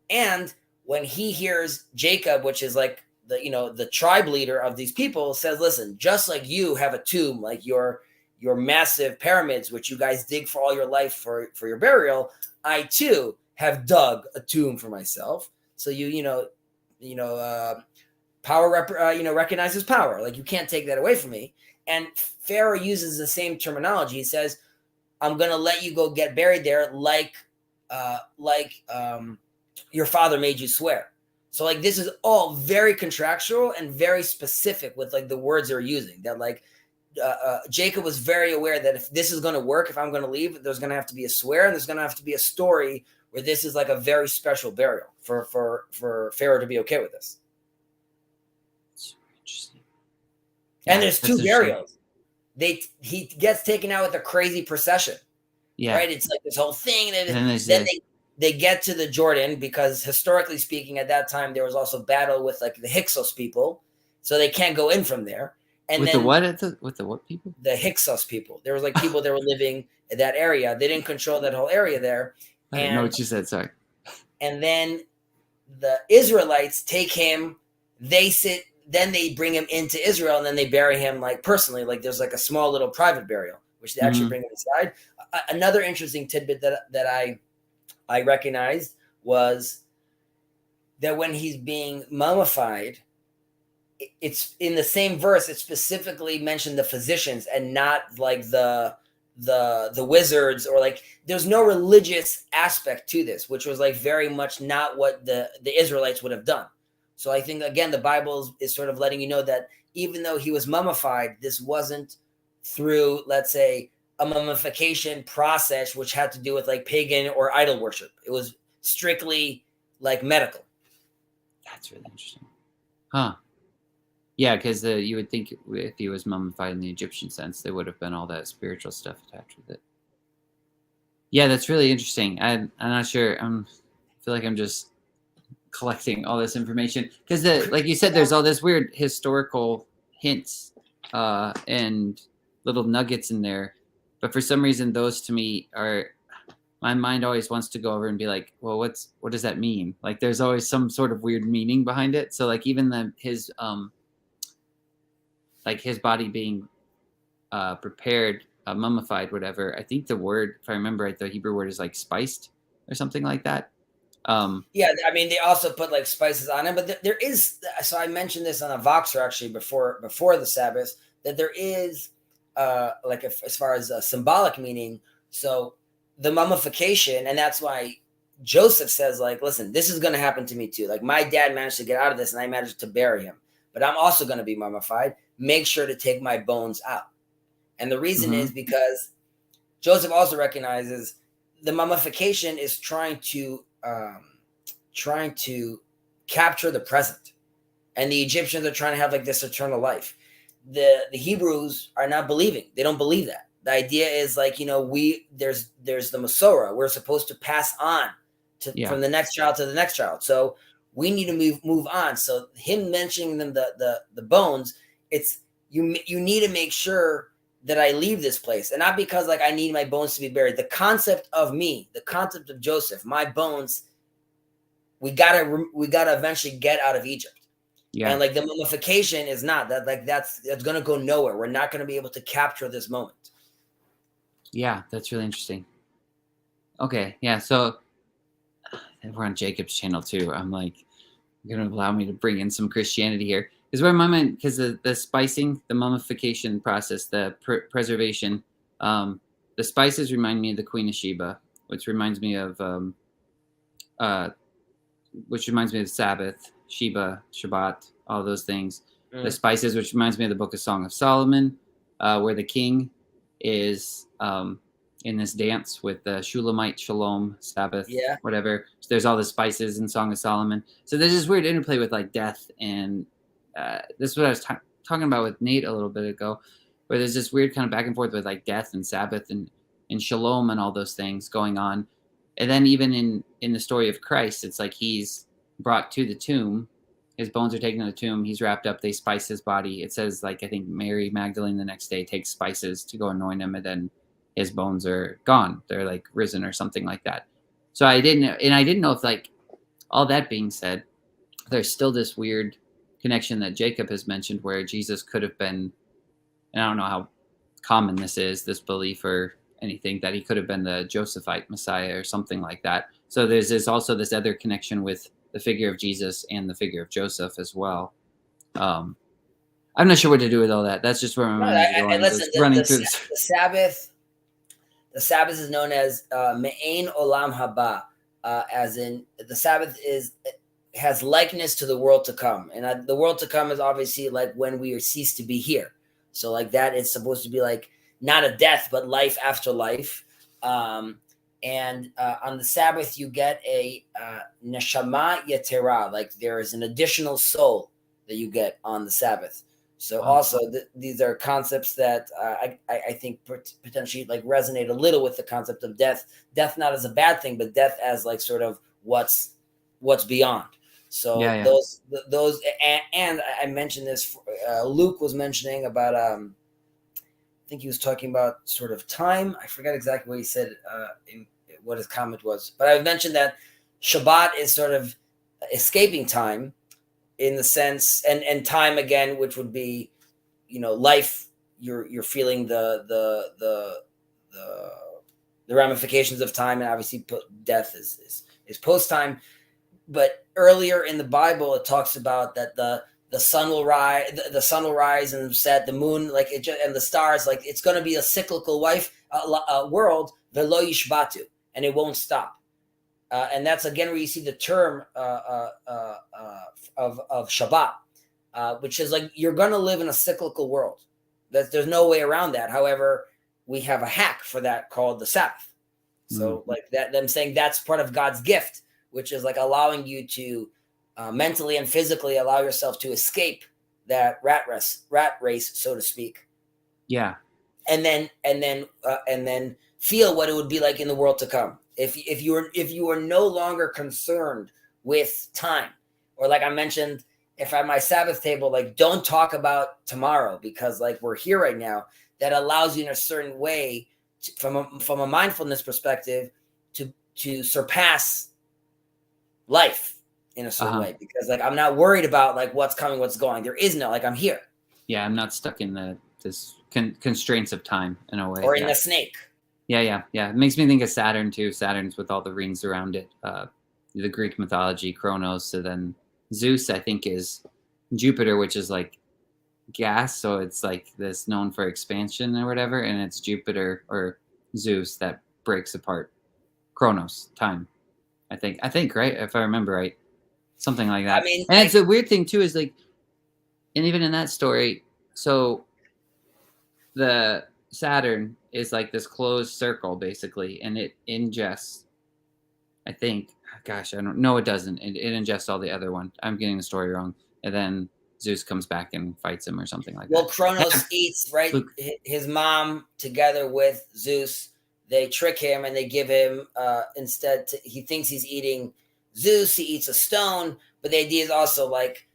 [SPEAKER 1] And when he hears Jacob, which is like the tribe leader of these people, says, listen, just like you have a tomb, like your massive pyramids, which you guys dig for all your life for your burial, I too have dug a tomb for myself. So power recognizes power. Like you can't take that away from me. And Pharaoh uses the same terminology. He says, I'm going to let you go get buried there like your father made you swear. So like this is all very contractual and very specific with like the words they're using. That like Jacob was very aware that if this is going to work, if I'm going to leave, there's going to have to be a swear, and there's going to have to be a story where this is like a very special burial for Pharaoh to be okay with this.
[SPEAKER 2] Interesting.
[SPEAKER 1] And there's two burials. He gets taken out with a crazy procession.
[SPEAKER 2] Yeah.
[SPEAKER 1] Right. It's like this whole thing. Then they get to the Jordan, because historically speaking, at that time, there was also battle with like the Hyksos people. So they can't go in from there. And
[SPEAKER 2] with
[SPEAKER 1] then
[SPEAKER 2] with the what people?
[SPEAKER 1] The Hyksos people. There was like people that were living in that area. They didn't control that whole area there.
[SPEAKER 2] I didn't know what you said. Sorry.
[SPEAKER 1] And then the Israelites take him. Then they bring him into Israel, and then they bury him like personally. Like there's like a small little private burial, which they actually bring him inside. Another interesting tidbit that I recognized was that when he's being mummified, it's in the same verse. It specifically mentioned the physicians and not like the wizards, or like there's no religious aspect to this, which was like very much not what the Israelites would have done. So I think again the Bible is sort of letting you know that even though he was mummified, this wasn't through, let's say, a mummification process which had to do with like pagan or idol worship. It was strictly like medical.
[SPEAKER 2] That's really interesting. Huh. Yeah, because you would think if he was mummified in the Egyptian sense, there would have been all that spiritual stuff attached with it. Yeah, that's really interesting. I'm not sure. I feel like I'm just collecting all this information because, like you said, there's all this weird historical hints and little nuggets in there. But for some reason, those to me are, my mind always wants to go over and be like, well, what does that mean? Like, there's always some sort of weird meaning behind it. So, like, even his body being prepared, mummified, whatever. I think the word, if I remember right, the Hebrew word is like spiced or something like that.
[SPEAKER 1] Yeah, I mean, they also put like spices on it, but there is. So I mentioned this on a Voxer actually before the Sabbath, that there is like as far as symbolic meaning. So the mummification, and that's why Joseph says, like, listen, this is going to happen to me too. Like my dad managed to get out of this, and I managed to bury him, but I'm also going to be mummified. Make sure to take my bones out. And the reason is because Joseph also recognizes the mummification is trying to capture the present, and the Egyptians are trying to have like this eternal life. The Hebrews are not believing. They don't believe that. The idea is like, there's the Masorah. We're supposed to pass on from the next child to the next child. So we need to move on. So him mentioning them the bones, it's you need to make sure that I leave this place, and not because like I need my bones to be buried. The concept of me, the concept of Joseph, my bones, we gotta eventually get out of Egypt. Yeah. And like the mummification is not that, like that's gonna go nowhere. We're not gonna be able to capture this moment.
[SPEAKER 2] Yeah, that's really interesting. Okay, yeah. So we're on Jacob's channel too. I'm like, you're gonna allow me to bring in some Christianity here. Is where my mind, because the spicing, the mummification process, the preservation, the spices remind me of the Queen of Sheba, which reminds me of Sabbath, Sheba, Shabbat, all those things. The spices, which reminds me of the Book of Song of Solomon, where the king is in this dance with the Shulamite, Shalom, Sabbath, whatever. So there's all the spices in Song of Solomon. So there's this weird interplay with like death, and this is what I was talking about with Nate a little bit ago, where there's this weird kind of back and forth with like death and Sabbath and Shalom and all those things going on. And then even in the story of Christ, it's like he's brought to the tomb. His bones are taken to the tomb. He's wrapped up. They spice his body. It says, like, I think Mary Magdalene the next day takes spices to go anoint him, and then his bones are gone. They're like risen or something like that. So I didn't know if, like, all that being said, there's still this weird connection that Jacob has mentioned where Jesus could have been, and I don't know how common this is, this belief or anything, that he could have been the Josephite Messiah or something like that. So there's also this other connection with the figure of Jesus and the figure of Joseph as well. I'm not sure what to do with all that. That's just where my mind is going.
[SPEAKER 1] Listen, the Sabbath is known as Me'ain Olam Haba, as in the Sabbath has likeness to the world to come, and the world to come is obviously like when we cease to be here. So like that is supposed to be like not a death, but life after life. And on the Sabbath, you get a neshama yetera, like there is an additional soul that you get on the Sabbath. So also these are concepts that I think potentially like resonate a little with the concept of death. Death not as a bad thing, but death as like sort of what's beyond. So those and I mentioned this. Luke was mentioning about. I think he was talking about sort of time. I forget exactly what he said. What his comment was, but I mentioned that Shabbat is sort of escaping time in the sense, and time again, which would be, life. You're feeling the ramifications of time, and obviously death is post time. But earlier in the Bible, it talks about that the sun will rise, the sun will rise and set, the moon and the stars, like it's going to be a cyclical world, velo yishbatu, and it won't stop. And that's again where you see the term of Shabbat, which is like you're going to live in a cyclical world. There's no way around that. However, we have a hack for that called the Sabbath. So like that, them saying that's part of God's gift, which is like allowing you to mentally and physically allow yourself to escape that rat race, so to speak.
[SPEAKER 2] Yeah.
[SPEAKER 1] And then feel what it would be like in the world to come. If you are no longer concerned with time, or like I mentioned, if at my Sabbath table, like don't talk about tomorrow because like we're here right now, that allows you in a certain way from a mindfulness perspective to surpass life in a certain way, because like I'm not worried about like what's coming, what's going. There is no, like I'm here.
[SPEAKER 2] Yeah, I'm not stuck in this constraints of time in a way.
[SPEAKER 1] Or in the snake.
[SPEAKER 2] Yeah. It makes me think of Saturn too. Saturn's with all the rings around it. The Greek mythology, Kronos. So then Zeus, I think, is Jupiter, which is like gas. So it's like this known for expansion or whatever. And it's Jupiter or Zeus that breaks apart Kronos, time. I think, right? If I remember right. Something like that.
[SPEAKER 1] I mean,
[SPEAKER 2] and it's a weird thing too, is like, and even in that story, so the Saturn is like this closed circle basically, and it ingests, I think, gosh, I don't know, it doesn't. It ingests all the other one. I'm getting the story wrong. And then Zeus comes back and fights him or something like that.
[SPEAKER 1] Well, Kronos eats, right? Luke. His mom together with Zeus, they trick him and they give him he thinks he's eating Zeus, he eats a stone, but the idea is also like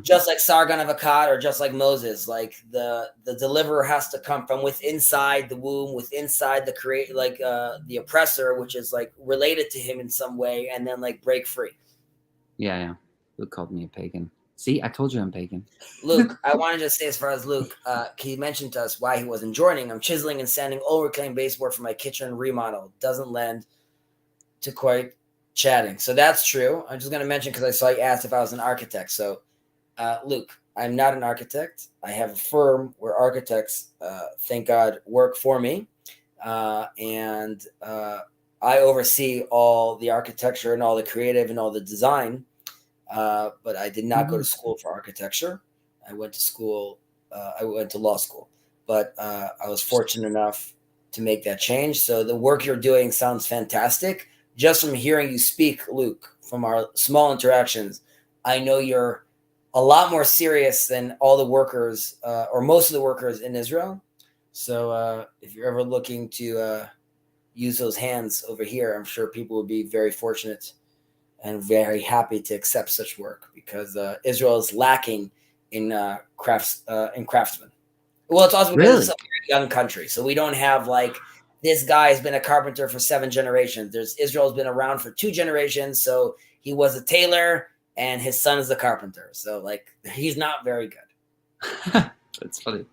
[SPEAKER 1] just like Sargon of Akkad or just like Moses, like the deliverer has to come from within inside the womb, within inside the the oppressor, which is like related to him in some way, and then like break free.
[SPEAKER 2] Yeah. Luke called me a pagan. See, I told you I'm pagan.
[SPEAKER 1] Luke, I wanted to say, as far as Luke, he mentioned to us why he wasn't joining. I'm chiseling and sanding old reclaimed baseboard for my kitchen remodel. Doesn't lend to quite chatting. So that's true. I'm just going to mention because I saw you asked if I was an architect. So, Luke, I'm not an architect. I have a firm where architects, thank God, work for me. And I oversee all the architecture and all the creative and all the design. But I did not go to school for architecture. I went to school. I went to law school, but I was fortunate enough to make that change. So the work you're doing sounds fantastic. Just from hearing you speak, Luke, from our small interactions, I know you're a lot more serious than all the workers or most of the workers in Israel. So if you're ever looking to use those hands over here, I'm sure people would be very fortunate and very happy to accept such work, because Israel is lacking in craftsmen. Well, it's also because it's a very young country, so we don't have like this guy has been a carpenter for 7 generations. Israel's been around for 2 generations, so he was a tailor and his son is a carpenter. So like he's not very good.
[SPEAKER 2] That's funny.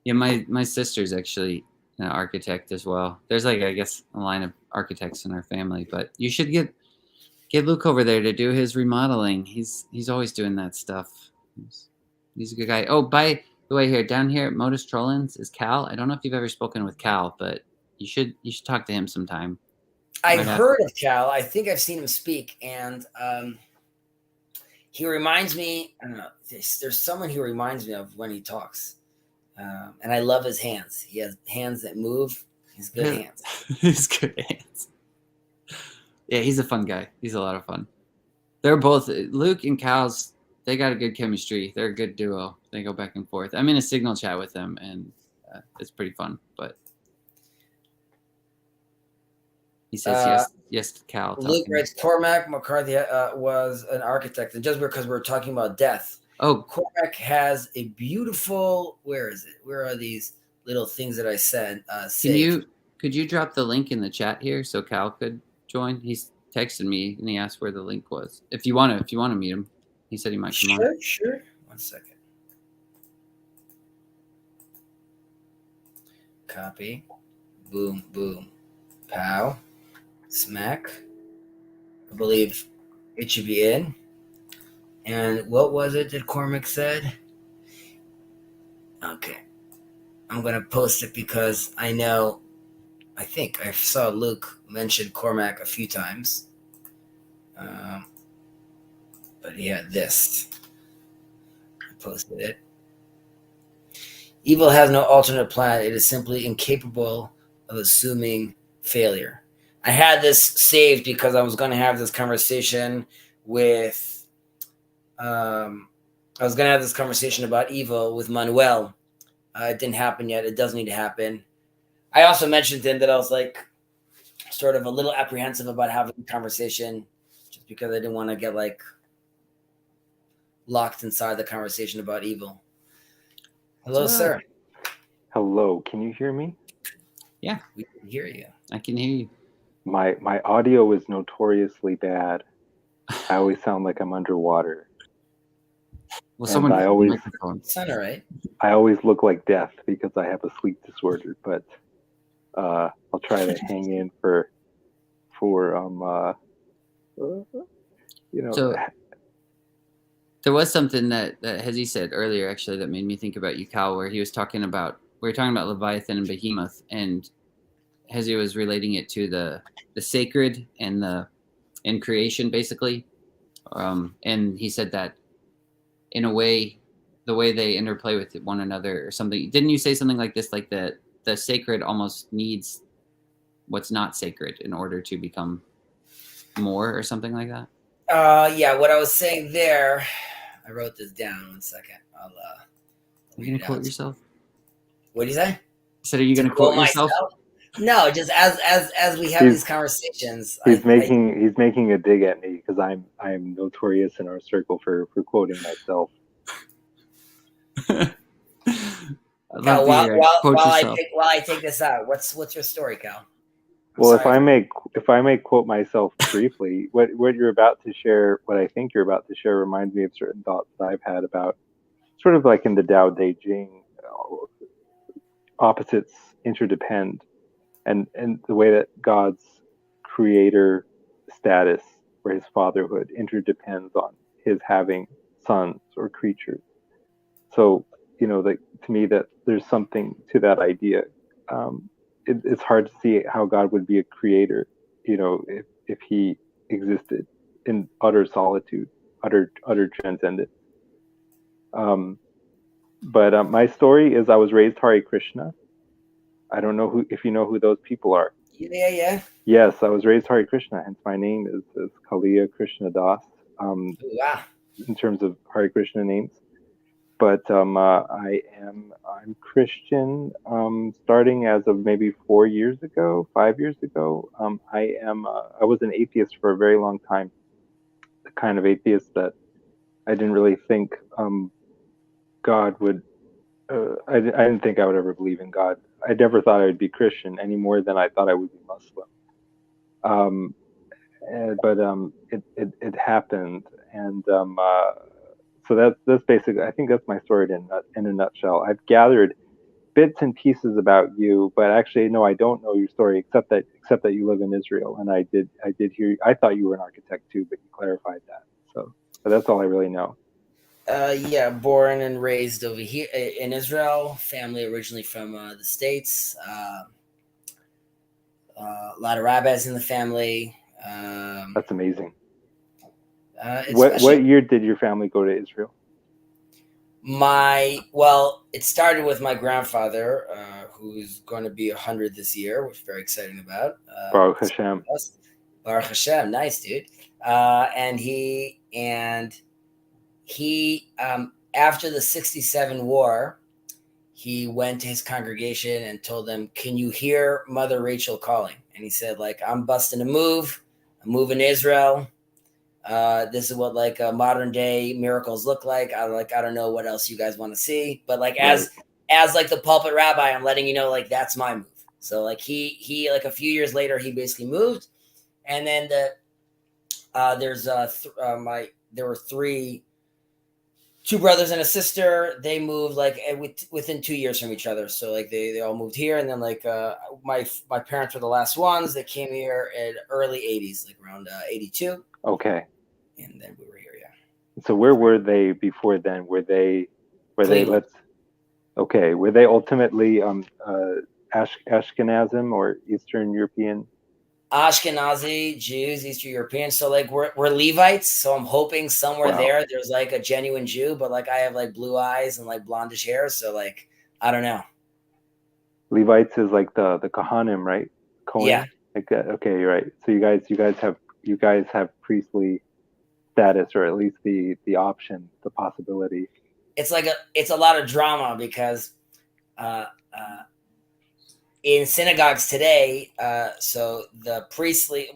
[SPEAKER 2] Yeah, my sister's actually an architect as well. There's like, I guess, a line of architects in our family, but you should get Luke over there to do his remodeling. He's always doing that stuff. He's a good guy. Oh, by the way, down here at Modus Trollins is Cal. I don't know if you've ever spoken with Cal, but you should talk to him sometime.
[SPEAKER 1] I've heard of Cal. I think I've seen him speak, and he reminds me. I don't know. There's someone who reminds me of when he talks. And I love his hands. He has hands that move. He's good hands.
[SPEAKER 2] He's good hands. Yeah, he's a fun guy. He's a lot of fun. They're both Luke and Cal's. They got a good chemistry. They're a good duo. They go back and forth. I'm in a Signal chat with them, and it's pretty fun. But he says yes to Cal.
[SPEAKER 1] Luke writes, Cormac McCarthy was an architect, and just because we're talking about death, Cormac has a beautiful. Where is it? Where are these little things that I said?
[SPEAKER 2] Could you drop the link in the chat here so Cal could join? He's texted me and he asked where the link was. If you want to meet him, he said he might come on.
[SPEAKER 1] Sure. 1 second. Copy. Boom, boom. Pow. Smack. I believe it should be in. And what was it that Cormac said? Okay. I'm going to post it because I think I saw Luke mention Cormac a few times. But he had this. I posted it. Evil has no alternate plan. It is simply incapable of assuming failure. I had this saved because I was going to have this conversation with about evil with Manuel. It didn't happen yet. It does need to happen. I also mentioned to him that I was like sort of a little apprehensive about having a conversation just because I didn't want to get like locked inside the conversation about evil. Hello, sir.
[SPEAKER 3] Hello. Can you hear me?
[SPEAKER 2] Yeah.
[SPEAKER 1] We can hear you.
[SPEAKER 2] I can hear you.
[SPEAKER 3] My audio is notoriously bad. I always sound like I'm underwater.
[SPEAKER 2] Well, someone
[SPEAKER 3] I always
[SPEAKER 1] sound all right.
[SPEAKER 3] I always look like death because I have a sleep disorder, but I'll try to hang in for
[SPEAKER 2] So there was something that Chezi said earlier actually that made me think about you, Cal, where we were talking about Leviathan and Behemoth, and Chezi was relating it to the sacred and creation basically, and he said that in a way the way they interplay with one another or something. Didn't you say something like this, like the sacred almost needs what's not sacred in order to become more or something like that?
[SPEAKER 1] Yeah, what I was saying there, I wrote this down. 1 second. Are
[SPEAKER 2] you gonna quote yourself?
[SPEAKER 1] What do you say?
[SPEAKER 2] So are you gonna quote yourself?
[SPEAKER 1] No, just as we have these conversations.
[SPEAKER 3] He's making a dig at me because I'm notorious in our circle for quoting myself.
[SPEAKER 1] Cal, while I take this out, what's your story, Cal?
[SPEAKER 3] Well, if I may quote myself briefly, what you're about to share, what I think you're about to share, reminds me of certain thoughts that I've had about, sort of like in the Tao Te Ching, opposites interdepend, and the way that God's creator status or his fatherhood interdepends on his having sons or creatures. So, to me, that there's something to that idea. It's hard to see how God would be a creator, if he existed in utter solitude, utter transcendence. But my story is I was raised Hare Krishna. I don't know if you know who those people are.
[SPEAKER 1] Yeah.
[SPEAKER 3] Yes, I was raised Hare Krishna, hence my name is Kalia Krishna Das. In terms of Hare Krishna names. But I'm Christian starting as of maybe 5 years ago. I was an atheist for a very long time, the kind of atheist that I didn't really think God would. I didn't think I would ever believe in God. I never thought I would be Christian any more than I thought I would be Muslim. But it happened, and so that's basically, I think that's my story in a nutshell. I've gathered bits and pieces about you, but actually, no, I don't know your story except that you live in Israel, and I did hear. I thought you were an architect too, but you clarified that. So that's all I really know.
[SPEAKER 1] Yeah, born and raised over here in Israel. Family originally from the States. A lot of rabbis in the family.
[SPEAKER 3] That's amazing. What year did your family go to Israel?
[SPEAKER 1] It started with my grandfather, who's going to be 100 this year, which we're very exciting about.
[SPEAKER 3] Baruch Hashem.
[SPEAKER 1] Baruch Hashem, nice dude. And he after the '67 war, he went to his congregation and told them, "Can you hear Mother Rachel calling?" And he said, "Like, I'm busting a move. I'm moving to Israel. This is what like modern day miracles look like. I don't know what else you guys want to see, but like as like the pulpit rabbi, I'm letting you know like that's my move." So like he like a few years later he basically moved, and then there were two brothers and a sister. They moved like within 2 years from each other. So like they all moved here, and then like my parents were the last ones. They came here in early '80s, like around '82.
[SPEAKER 3] Okay.
[SPEAKER 1] And then we were here, yeah.
[SPEAKER 3] So where were they before then? Were they were they ultimately Ashkenazim or Eastern European?
[SPEAKER 1] Ashkenazi Jews, Eastern European. So like we're Levites. So I'm hoping somewhere there's like a genuine Jew, but like I have like blue eyes and like blondish hair. So like I don't know.
[SPEAKER 3] Levites is like the Kohanim, right? Cohen?
[SPEAKER 1] Yeah.
[SPEAKER 3] Like okay, you're right. So you guys have priestly status, or at least the option, the possibility.
[SPEAKER 1] It's a lot of drama because in synagogues today, so the priestly,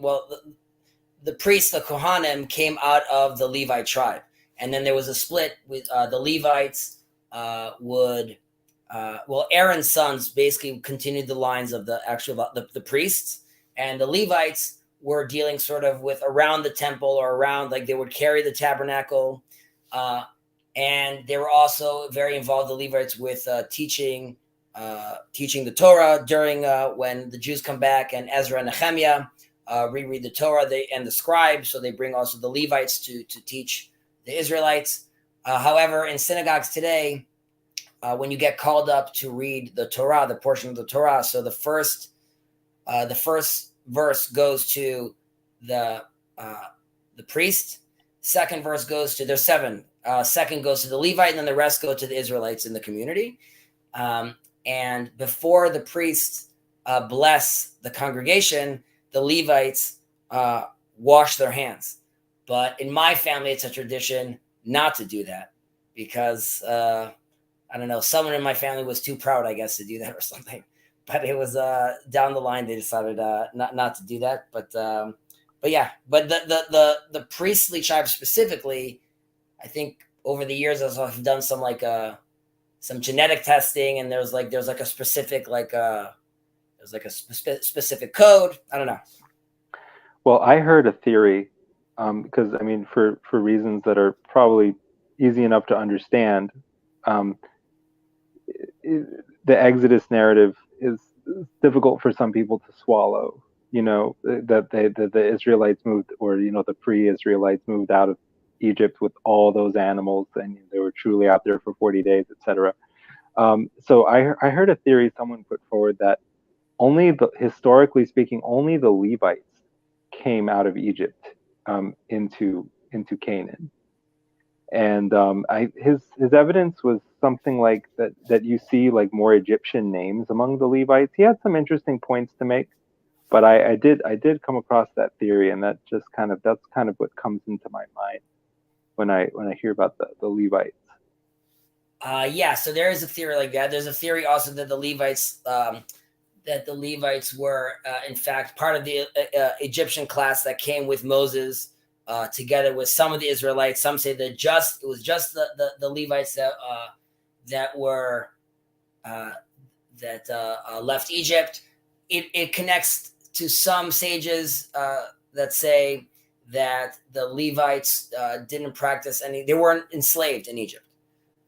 [SPEAKER 1] the priests, the Kohanim, came out of the Levite tribe, and then there was a split with the Levites Aaron's sons basically continued the lines of the priests, and the Levites were dealing sort of with around the temple or around, like they would carry the tabernacle, and they were also very involved, the Levites, with teaching the Torah during when the Jews come back, and Ezra and Nehemiah reread the Torah, and the scribes, so they bring also the Levites to teach the Israelites. However, in synagogues today, when you get called up to read the Torah, the portion of the Torah, so the first verse goes to the priest. Second verse goes to, there's seven. Second goes to the Levite, and then the rest go to the Israelites in the community. And before the priests bless the congregation, the Levites wash their hands. But in my family, it's a tradition not to do that because I don't know, someone in my family was too proud, I guess, to do that or something. But it was down the line they decided not to do that. But yeah, but the priestly tribe specifically, I think over the years I've done some like some genetic testing, and there's like a specific specific code. I don't know.
[SPEAKER 3] Well, I heard a theory, because I mean, for reasons that are probably easy enough to understand, the Exodus narrative is difficult for some people to swallow. You know, that the Israelites moved, or the pre-Israelites moved out of Egypt with all those animals, and they were truly out there for 40 days, etc. So I heard a theory someone put forward that historically speaking, only the Levites came out of Egypt into Canaan. And his evidence was something like that you see like more Egyptian names among the Levites. He had some interesting points to make, but I did come across that theory, and that's kind of what comes into my mind when I hear about the Levites.
[SPEAKER 1] Yeah, so there is a theory like that. There's a theory also that the Levites were in fact part of the Egyptian class that came with Moses, together with some of the Israelites. Some say that it was just the Levites that left Egypt. It connects to some sages that say that the Levites didn't practice they weren't enslaved in Egypt.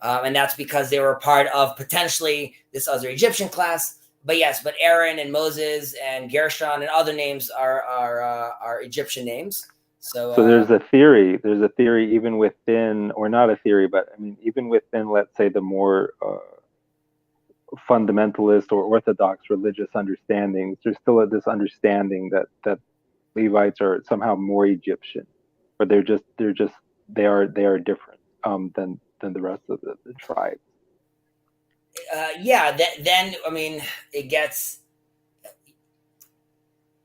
[SPEAKER 1] And that's because they were part of potentially this other Egyptian class. But yes, but Aaron and Moses and Gershon and other names are Egyptian names. So
[SPEAKER 3] there's a theory even within, or not a theory, but I mean, even within, let's say, the more fundamentalist or orthodox religious understandings, there's still this understanding that Levites are somehow more Egyptian, or they are different than the rest of the tribes.
[SPEAKER 1] Then I mean, it gets.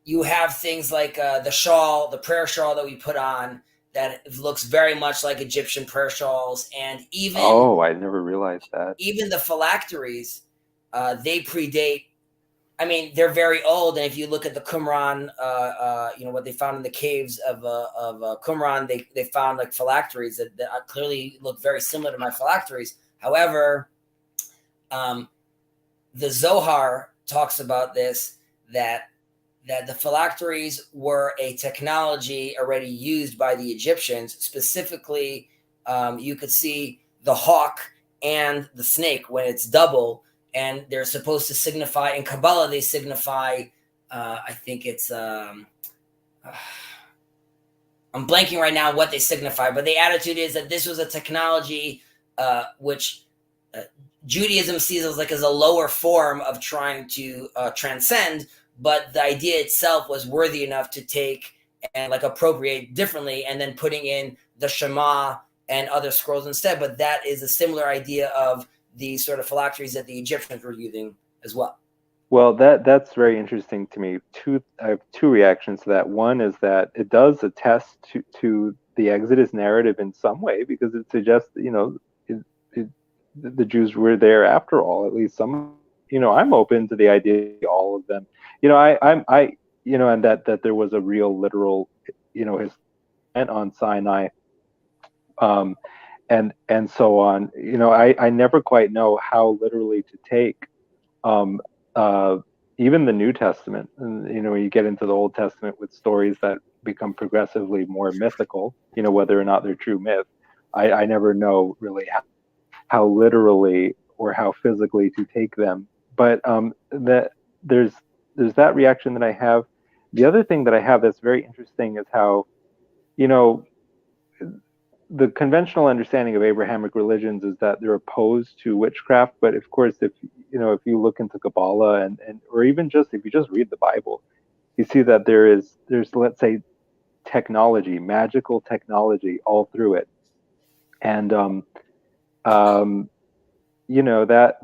[SPEAKER 1] You have things like the shawl, the prayer shawl that we put on, that looks very much like Egyptian prayer shawls, and even
[SPEAKER 3] I never realized that.
[SPEAKER 1] Even the phylacteries, they predate. I mean, they're very old, and if you look at the Qumran, what they found in the caves of Qumran, they found like phylacteries that clearly look very similar to my phylacteries. However, the Zohar talks about this, that the phylacteries were a technology already used by the Egyptians. Specifically, you could see the hawk and the snake when it's double, and they're supposed to signify, in Kabbalah, they signify, I think it's, I'm blanking right now what they signify, but the attitude is that this was a technology which Judaism sees as a lower form of trying to transcend, but the idea itself was worthy enough to take and like appropriate differently, and then putting in the Shema and other scrolls instead. But that is a similar idea of the sort of phylacteries that the Egyptians were using as well.
[SPEAKER 3] Well, that's very interesting to me. I have two reactions to that. One is that it does attest to the Exodus narrative in some way, because it suggests that, the Jews were there after all, at least some. I'm open to the idea of all of them. And that there was a real literal, his event on Sinai, and so on. I never quite know how literally to take even the New Testament. And when you get into the Old Testament with stories that become progressively more mythical, whether or not they're true myth, I never know really how literally or how physically to take them. But that there's that reaction that I have. The other thing that I have that's very interesting is how, the conventional understanding of Abrahamic religions is that they're opposed to witchcraft. But of course, if you look into Kabbalah and or even just if you just read the Bible, you see that there's let's say technology, magical technology all through it. And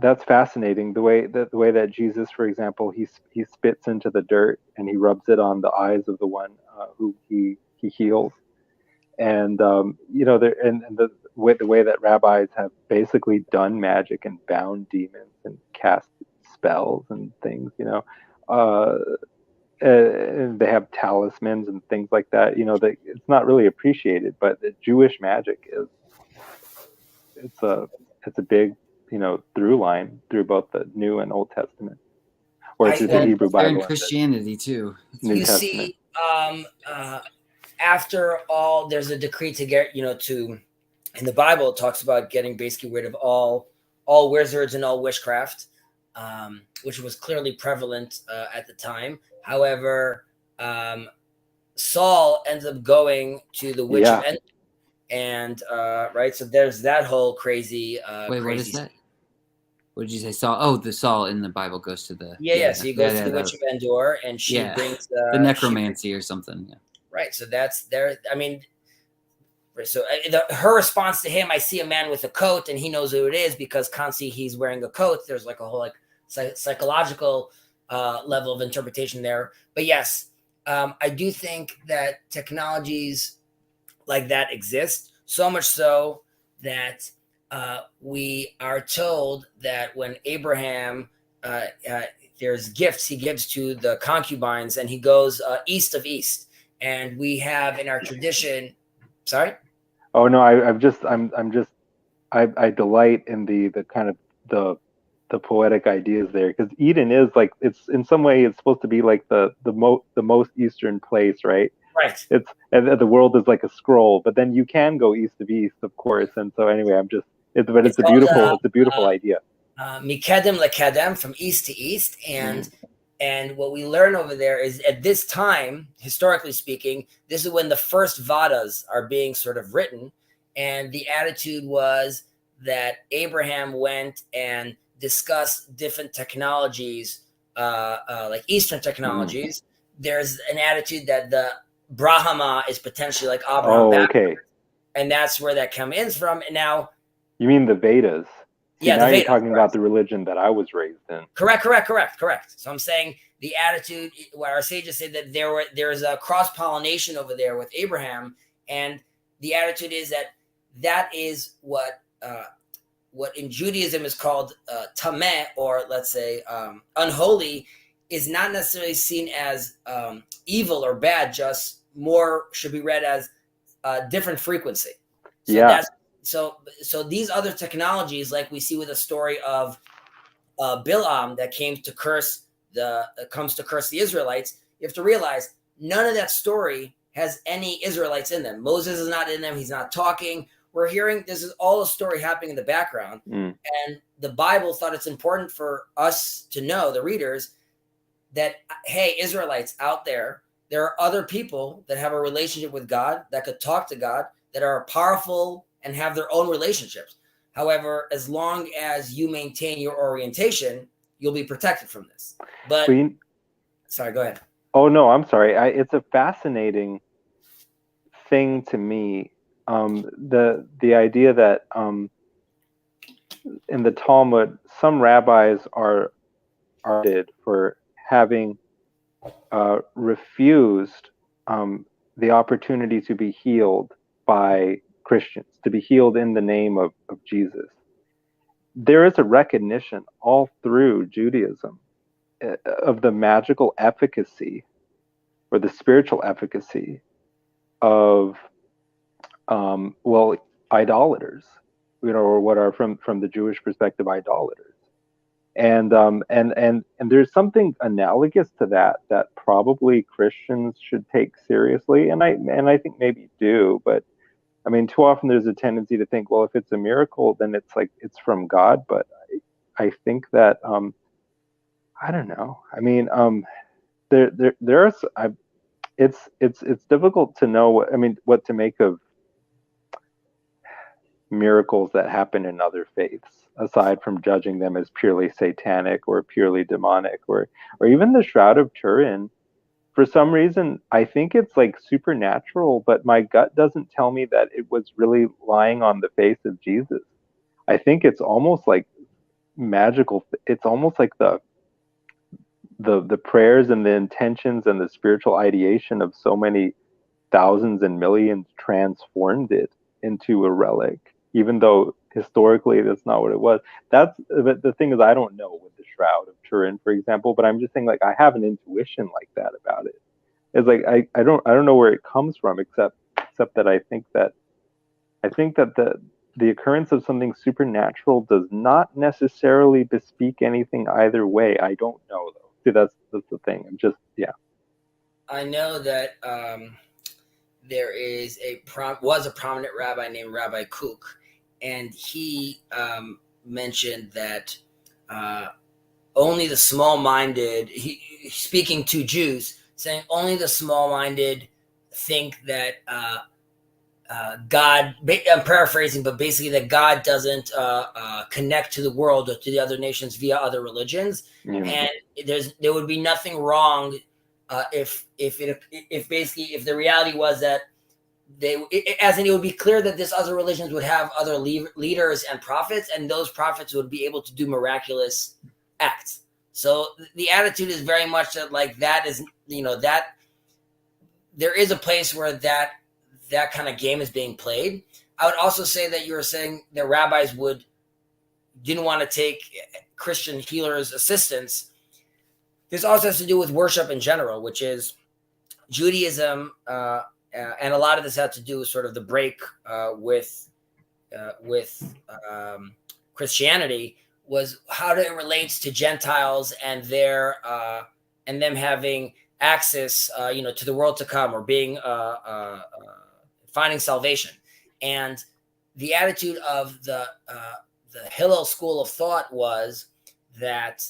[SPEAKER 3] that's fascinating. The way that Jesus, for example, he spits into the dirt and he rubs it on the eyes of the one who he heals, and the way that rabbis have basically done magic and bound demons and cast spells and things, and they have talismans and things like that. That it's not really appreciated, but the Jewish magic is it's a big through line through both the New and Old Testament, or through the Hebrew Bible
[SPEAKER 2] and Christianity too.
[SPEAKER 3] New
[SPEAKER 1] You
[SPEAKER 3] Testament.
[SPEAKER 1] see, after all, there's a decree to get in the Bible it talks about getting basically rid of all wizards and all witchcraft, which was clearly prevalent at the time. However, Saul ends up going to the witch of Endor, and right, so there's that whole crazy.
[SPEAKER 2] Wait,
[SPEAKER 1] crazy
[SPEAKER 2] what is that? What did you say? Saul? Oh, the Saul in the Bible goes to the
[SPEAKER 1] So he goes to the witch of Endor, and she brings
[SPEAKER 2] the necromancy or something. Yeah.
[SPEAKER 1] Right, so that's there. I mean, so her response to him: I see a man with a coat, and he knows who it is because constantly he's wearing a coat. There's like a whole psychological level of interpretation there. But yes, I do think that technologies like that exist, so much so that we are told that when Abraham, there's gifts he gives to the concubines, and he goes east of east, and we have in our tradition. Sorry.
[SPEAKER 3] Oh no, I delight in the kind of the poetic ideas there, because Eden is like, it's in some way it's supposed to be like the most eastern place, right?
[SPEAKER 1] Right.
[SPEAKER 3] And the world is like a scroll, but then you can go east of east, of course. And so anyway, it's a beautiful idea.
[SPEAKER 1] Mikedem lekedem, from east to east, and what we learn over there is at this time, historically speaking, this is when the first Vadas are being sort of written, and the attitude was that Abraham went and discussed different technologies, like Eastern technologies. There's an attitude that the Brahma is potentially like Abraham backwards, and that's where that comes from. And now
[SPEAKER 3] You mean the Vedas? See,
[SPEAKER 1] Yeah,
[SPEAKER 3] now
[SPEAKER 1] the
[SPEAKER 3] you're
[SPEAKER 1] Vedas,
[SPEAKER 3] talking
[SPEAKER 1] correct.
[SPEAKER 3] about the religion that I was raised in.
[SPEAKER 1] Correct. So I'm saying the attitude, what our sages say, that there is a cross-pollination over there with Abraham, and the attitude is that is what in Judaism is called tameh, or let's say unholy, is not necessarily seen as evil or bad, just more should be read as different frequency. So
[SPEAKER 3] Yeah.
[SPEAKER 1] that's so these other technologies, like we see with the story of Bilam that comes to curse the Israelites. You have to realize none of that story has any Israelites in them. Moses is not in them. He's not talking. We're hearing this is all a story happening in the background. And the Bible thought it's important for us to know, the readers, that, hey, Israelites out there are other people that have a relationship with God, that could talk to God, that are powerful and have their own relationships. However, as long as you maintain your orientation, you'll be protected from this. But sorry, go ahead.
[SPEAKER 3] Oh no, I'm sorry. It's a fascinating thing to me. The idea that in the Talmud, some rabbis are for having refused the opportunity to be healed by Christians, to be healed in the name of Jesus. There is a recognition all through Judaism of the magical efficacy or the spiritual efficacy of idolaters, or what are from the Jewish perspective idolaters. And there's something analogous to that probably Christians should take seriously, and I think maybe do, but I mean, too often there's a tendency to think, well, if it's a miracle, then it's like it's from God. But I think that I don't know. I mean, it's difficult to know what to make of miracles that happen in other faiths, aside from judging them as purely satanic or purely demonic, or even the Shroud of Turin. For some reason, I think it's like supernatural, but my gut doesn't tell me that it was really lying on the face of Jesus. I think it's almost like magical. It's almost like the prayers and the intentions and the spiritual ideation of so many thousands and millions transformed it into a relic, even though historically that's not what it was. But the thing is, I don't know with the Shroud of Turin, for example, but I'm just saying, like, I have an intuition like that about it. It's like I don't know where it comes from, except that I think that the occurrence of something supernatural does not necessarily bespeak anything either way. I don't know though. See, that's the thing. I'm just
[SPEAKER 1] I know that there was a prominent rabbi named Rabbi Kook, and he mentioned that only the small-minded, speaking to Jews, saying only the small-minded think that God, I'm paraphrasing, but basically that God doesn't connect to the world or to the other nations via other religions. And there would be nothing wrong if the reality was that it would be clear that this other religions would have other leaders and prophets, and those prophets would be able to do miraculous acts. So the attitude is very much that, like, that is, that there is a place where that kind of game is being played. I would also say that you were saying that rabbis didn't want to take Christian healers' assistance. This also has to do with worship in general, which is Judaism, and a lot of this had to do with sort of the break with Christianity, was how it relates to Gentiles and their and them having access, to the world to come, or being finding salvation. And the attitude of the Hillel school of thought was that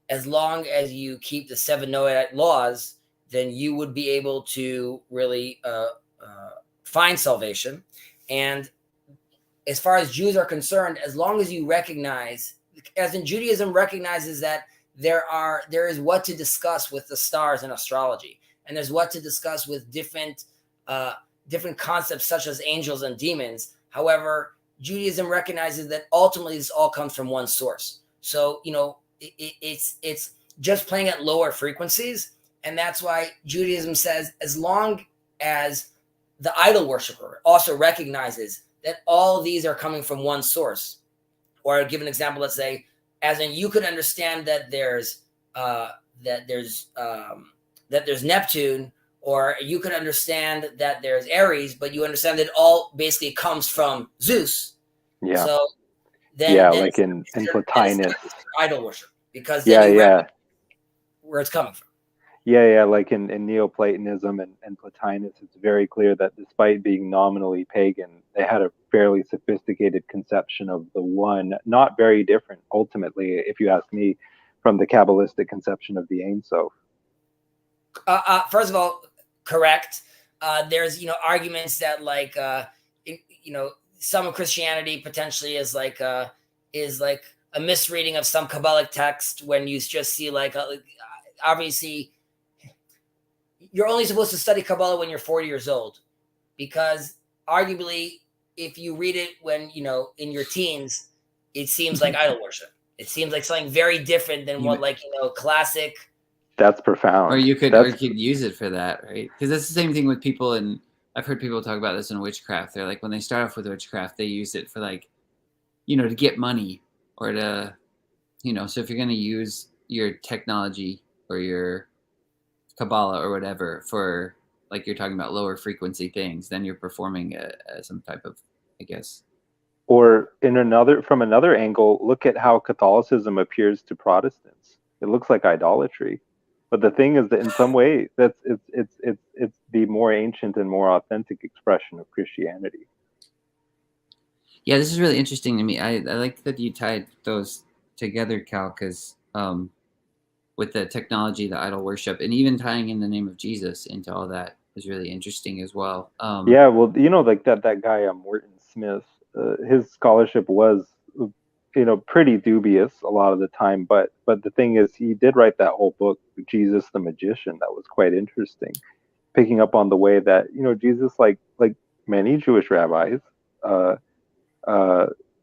[SPEAKER 1] as long as you keep the 7 Noahide laws, then you would be able to really find salvation. And as far as Jews are concerned, as long as you recognize, as in Judaism recognizes that there is what to discuss with the stars in astrology, and there's what to discuss with different concepts such as angels and demons. However, Judaism recognizes that ultimately this all comes from one source. So, it's just playing at lower frequencies. And that's why Judaism says, as long as the idol worshiper also recognizes that all these are coming from one source, or I'll give an example, let's say, as in you could understand that there's Neptune, or you could understand that there's Aries, but you understand that it all basically comes from Zeus.
[SPEAKER 3] Yeah.
[SPEAKER 1] So
[SPEAKER 3] then
[SPEAKER 1] like
[SPEAKER 3] in Plotinus,
[SPEAKER 1] idol worship, because where it's coming from.
[SPEAKER 3] Yeah, like in Neoplatonism and Plotinus, it's very clear that despite being nominally pagan, they had a fairly sophisticated conception of the one, not very different, ultimately, if you ask me, from the Kabbalistic conception of the Ein Sof.
[SPEAKER 1] First of all, correct. There's arguments that some of Christianity potentially is like a misreading of some Kabbalic text, when you just see obviously you're only supposed to study Kabbalah when you're 40 years old, because arguably if you read it when in your teens, it seems like idol worship. It seems like something very different than what classic.
[SPEAKER 3] That's profound.
[SPEAKER 2] Or you could use it for that, right? Because that's the same thing with people, and I've heard people talk about this in witchcraft. They're like, when they start off with witchcraft, they use it for to get money, or to, so if you're going to use your technology or your Kabbalah or whatever for, like you're talking about, lower frequency things, then you're performing some type of, I guess.
[SPEAKER 3] Or from another angle, look at how Catholicism appears to Protestants. It looks like idolatry. But the thing is that in some way, it's the more ancient and more authentic expression of Christianity.
[SPEAKER 2] Yeah, this is really interesting to me. I like that you tied those together, Cal, because with the technology, the idol worship, and even tying in the name of Jesus into all that is really interesting as well.
[SPEAKER 3] Yeah, well, like that guy, Morton Smith, his scholarship was pretty dubious a lot of the time, but the thing is, he did write that whole book, Jesus the Magician, that was quite interesting, picking up on the way that Jesus, like many Jewish rabbis,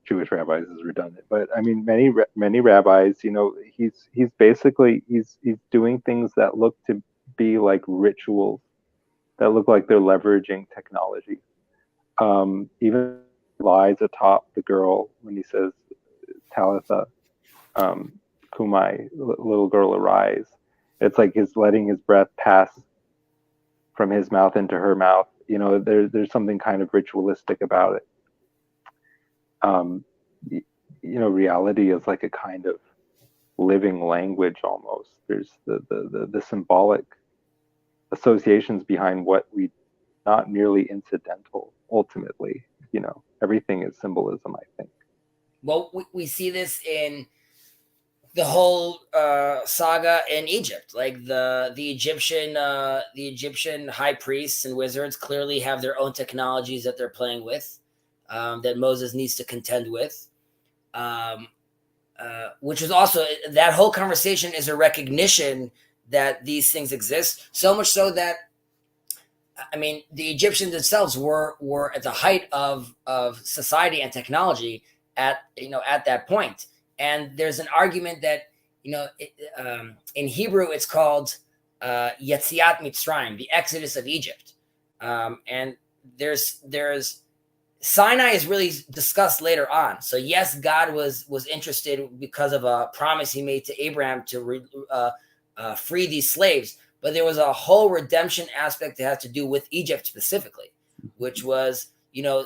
[SPEAKER 3] Jewish rabbis is redundant, but I mean many rabbis, he's basically he's doing things that look to be like rituals, that look like they're leveraging technology. Even lies atop the girl when he says, Talitha Kumai, little girl, arise. It's like he's letting his breath pass from his mouth into her mouth. There's something kind of ritualistic about it. Reality is like a kind of living language almost. There's the symbolic associations behind what we, not merely incidental. Ultimately, everything is symbolism, I think.
[SPEAKER 1] Well, we see this in the whole saga in Egypt. Like the Egyptian high priests and wizards clearly have their own technologies that they're playing with, that Moses needs to contend with. Which is also, that whole conversation is a recognition that these things exist. So much so that, I mean, the Egyptians themselves were at the height of society and technology at that point. And there's an argument that in Hebrew it's called Yetziat Mitzrayim, the Exodus of Egypt. And there's Sinai is really discussed later on. So yes, God was interested because of a promise he made to Abraham to free these slaves. But there was a whole redemption aspect that has to do with Egypt specifically, which was,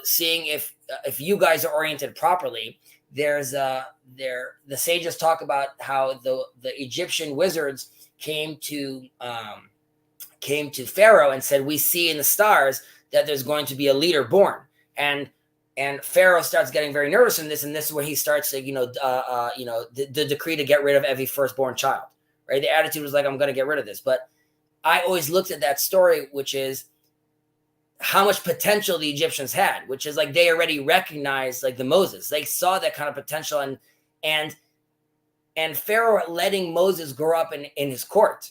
[SPEAKER 1] seeing if you guys are oriented properly. There's the sages talk about how the Egyptian wizards came to Pharaoh and said, "We see in the stars that there's going to be a leader born." And Pharaoh starts getting very nervous in this, and this is where he starts to, the decree to get rid of every firstborn child. Right? The attitude was like, "I'm going to get rid of this." But I always looked at that story, which is how much potential the Egyptians had, which is like they already recognized, like the Moses, they saw that kind of potential, and Pharaoh letting Moses grow up in his court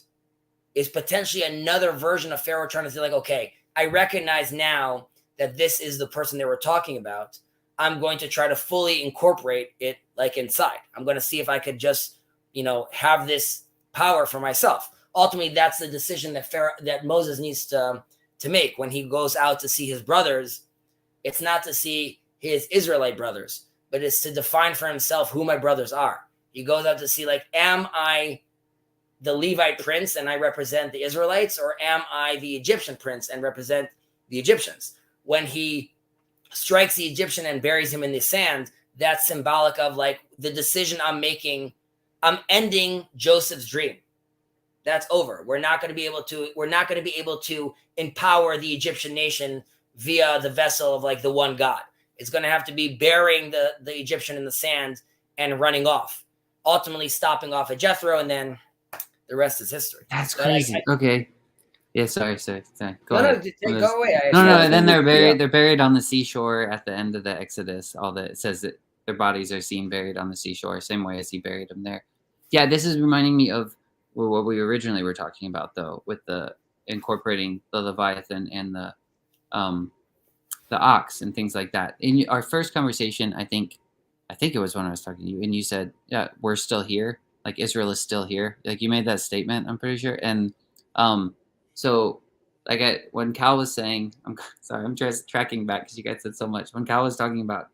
[SPEAKER 1] is potentially another version of Pharaoh trying to say, like, okay, I recognize now that this is the person they were talking about. I'm going to try to fully incorporate it like inside. I'm going to see if I could just, have this power for myself. Ultimately, that's the decision that Moses needs to make when he goes out to see his brothers. It's not to see his Israelite brothers, but it's to define for himself who my brothers are. He goes out to see, like, am I the Levite prince and I represent the Israelites, or am I the Egyptian prince and represent the Egyptians? When he strikes the Egyptian and buries him in the sand, that's symbolic of, like, the decision I'm making. I'm ending Joseph's dream. That's over. We're not going to be able to empower the Egyptian nation via the vessel of, like, the one God. It's going to have to be burying the Egyptian in the sand and running off, ultimately stopping off at Jethro, and then the rest is history.
[SPEAKER 2] That's crazy. Okay. Yeah, sorry. Go ahead.
[SPEAKER 1] Go away.
[SPEAKER 2] No, and then they're buried. Yeah. They're buried on the seashore at the end of the Exodus. It says that their bodies are seen buried on the seashore, same way as he buried them there. Yeah, this is reminding me of what we originally were talking about, though, with the incorporating the Leviathan and the ox and things like that. In our first conversation, I think it was when I was talking to you, and you said, "Yeah, we're still here. Like, Israel is still here." Like, you made that statement, I'm pretty sure. And so, like, when Cal was saying, I'm sorry, I'm just tracking back because you guys said so much. When Cal was talking about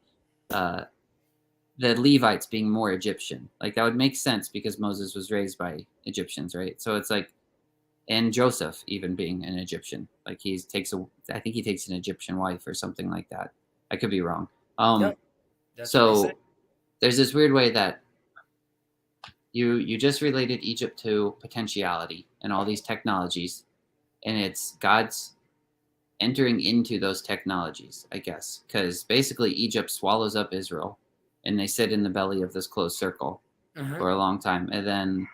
[SPEAKER 2] the Levites being more Egyptian, like, that would make sense because Moses was raised by Egyptians, right? So it's like, and Joseph even being an Egyptian, like, I think he takes an Egyptian wife or something like that. I could be wrong. So there's this weird way that you just related Egypt to potentiality and all these technologies, and it's God's entering into those technologies, I guess, because basically Egypt swallows up Israel, and they sit in the belly of this closed circle for a long time, and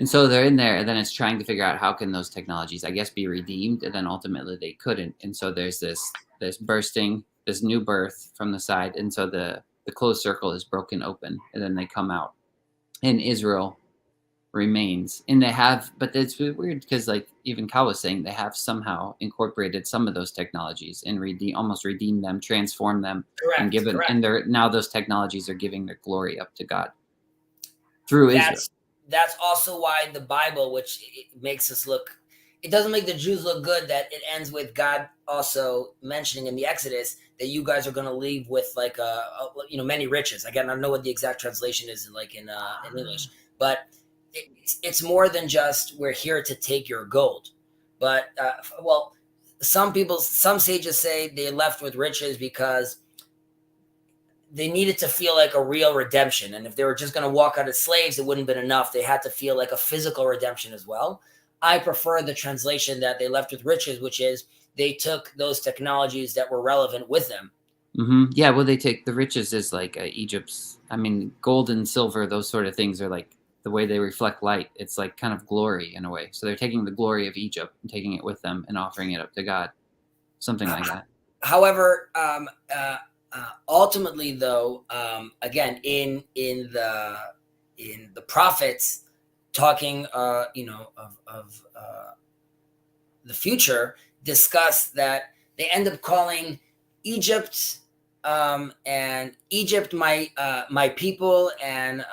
[SPEAKER 2] so they're in there, and then it's trying to figure out how can those technologies, I guess, be redeemed, and then ultimately they couldn't, and so there's this bursting, this new birth from the side, and so the closed circle is broken open, and then they come out, and Israel remains, and but it's weird because, like, even Cal was saying, they have somehow incorporated some of those technologies and almost redeemed them, transformed them, and given, and now those technologies are giving their glory up to God through Israel.
[SPEAKER 1] That's also why the Bible, which makes us look, it doesn't make the Jews look good that it ends with God also mentioning in the Exodus that you guys are going to leave with, like, many riches. Again, I don't know what the exact translation is in English, but it's more than just we're here to take your gold. But some sages say they left with riches because they needed to feel like a real redemption. And if they were just going to walk out as slaves, it wouldn't have been enough. They had to feel like a physical redemption as well. I prefer the translation that they left with riches, which is they took those technologies that were relevant with them.
[SPEAKER 2] Mm-hmm. Yeah, well, they take the riches is like Egypt's, gold and silver, those sort of things are like the way they reflect light. It's like kind of glory in a way. So they're taking the glory of Egypt and taking it with them and offering it up to God, something like that.
[SPEAKER 1] However, ultimately, though, again, in the prophets talking, of the future, discuss that they end up calling Egypt and Egypt my people, and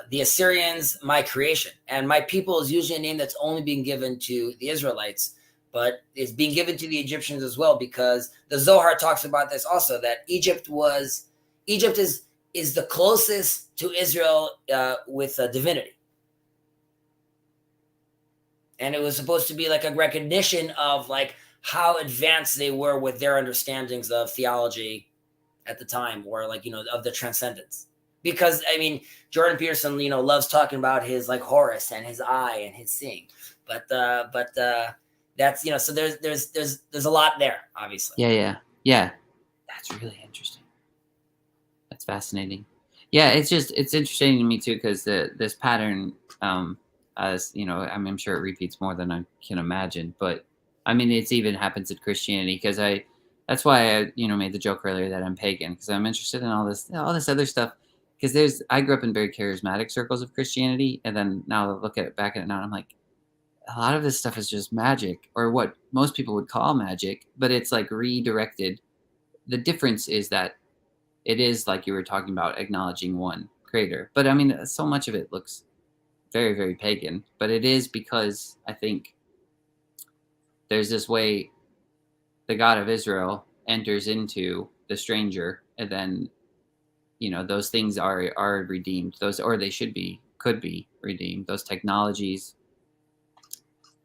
[SPEAKER 1] the Assyrians my creation. And my people is usually a name that's only being given to the Israelites, but it's being given to the Egyptians as well, because the Zohar talks about this also, that Egypt is the closest to Israel with divinity. And it was supposed to be like a recognition of, like, how advanced they were with their understandings of theology at the time, or, like, of the transcendence. Because, Jordan Peterson, loves talking about his, like, Horus and his eye and his seeing. But that's, so there's a lot there, obviously.
[SPEAKER 2] Yeah. That's really interesting. That's fascinating. Yeah, it's interesting to me too, because this pattern, as I'm sure it repeats more than I can imagine, but it's even happens in Christianity, because that's why I made the joke earlier that I'm pagan, because I'm interested in all this other stuff, because I grew up in very charismatic circles of Christianity, and then now I look back at it now, and I'm like, a lot of this stuff is just magic, or what most people would call magic, but it's like redirected the difference is that it is, like you were talking about, acknowledging one creator. But I mean, so much of it looks very, very pagan. But it is because I think there's this way the God of Israel enters into the stranger, and then, you know, those things are redeemed. Those, or they could be redeemed. Those technologies.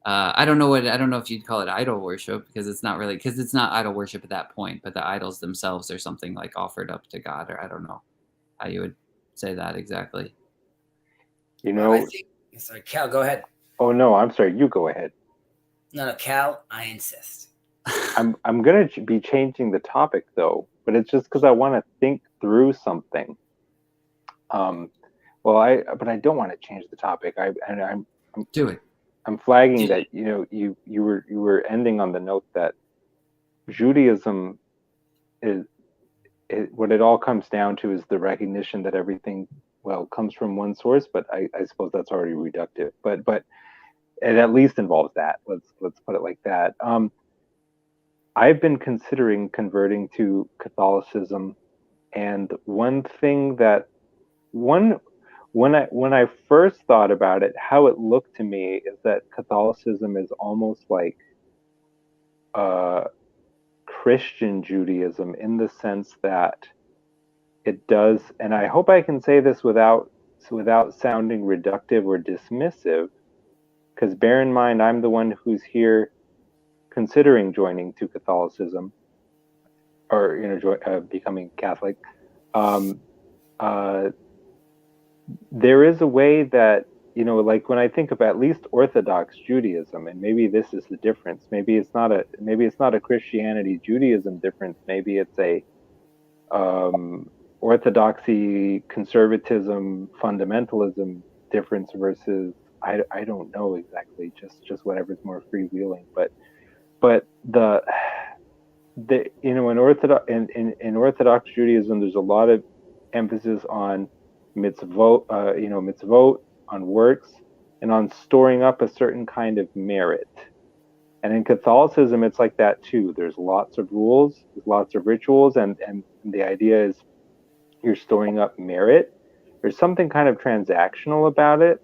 [SPEAKER 2] I don't know if you'd call it idol worship, because it's not idol worship at that point, but the idols themselves are something like offered up to God, or I don't know how you would say that exactly.
[SPEAKER 3] You know,
[SPEAKER 1] I think, sorry, Cal, go ahead.
[SPEAKER 3] Oh no, I'm sorry. You go ahead.
[SPEAKER 1] No, Cal, I insist.
[SPEAKER 3] I'm gonna be changing the topic though, but it's just because I want to think through something. Well, but I don't want to change the topic. I'm
[SPEAKER 2] do it.
[SPEAKER 3] I'm flagging that, you know, you were ending on the note that Judaism is what it all comes down to is the recognition that everything, well, comes from one source, but I suppose that's already reductive. But it at least involves that. Let's put it like that. I've been considering converting to Catholicism, and one thing that when I first thought about it, how it looked to me is that Catholicism is almost like Christian Judaism, in the sense that it does, and I hope I can say this without sounding reductive or dismissive, because bear in mind I'm the one who's here considering joining to Catholicism, or, you know, becoming Catholic. There is a way that, you know, like when I think of at least Orthodox Judaism, and maybe this is the difference. Maybe it's not a Christianity Judaism difference. Maybe it's a Orthodoxy, conservatism, fundamentalism difference versus, I don't know exactly, just whatever's more freewheeling. But the you know, in Orthodox Judaism, there's a lot of emphasis on mitzvot, on works, and on storing up a certain kind of merit. And in Catholicism, it's like that too. There's lots of rules, there's lots of rituals, and the idea is you're storing up merit. There's something kind of transactional about it,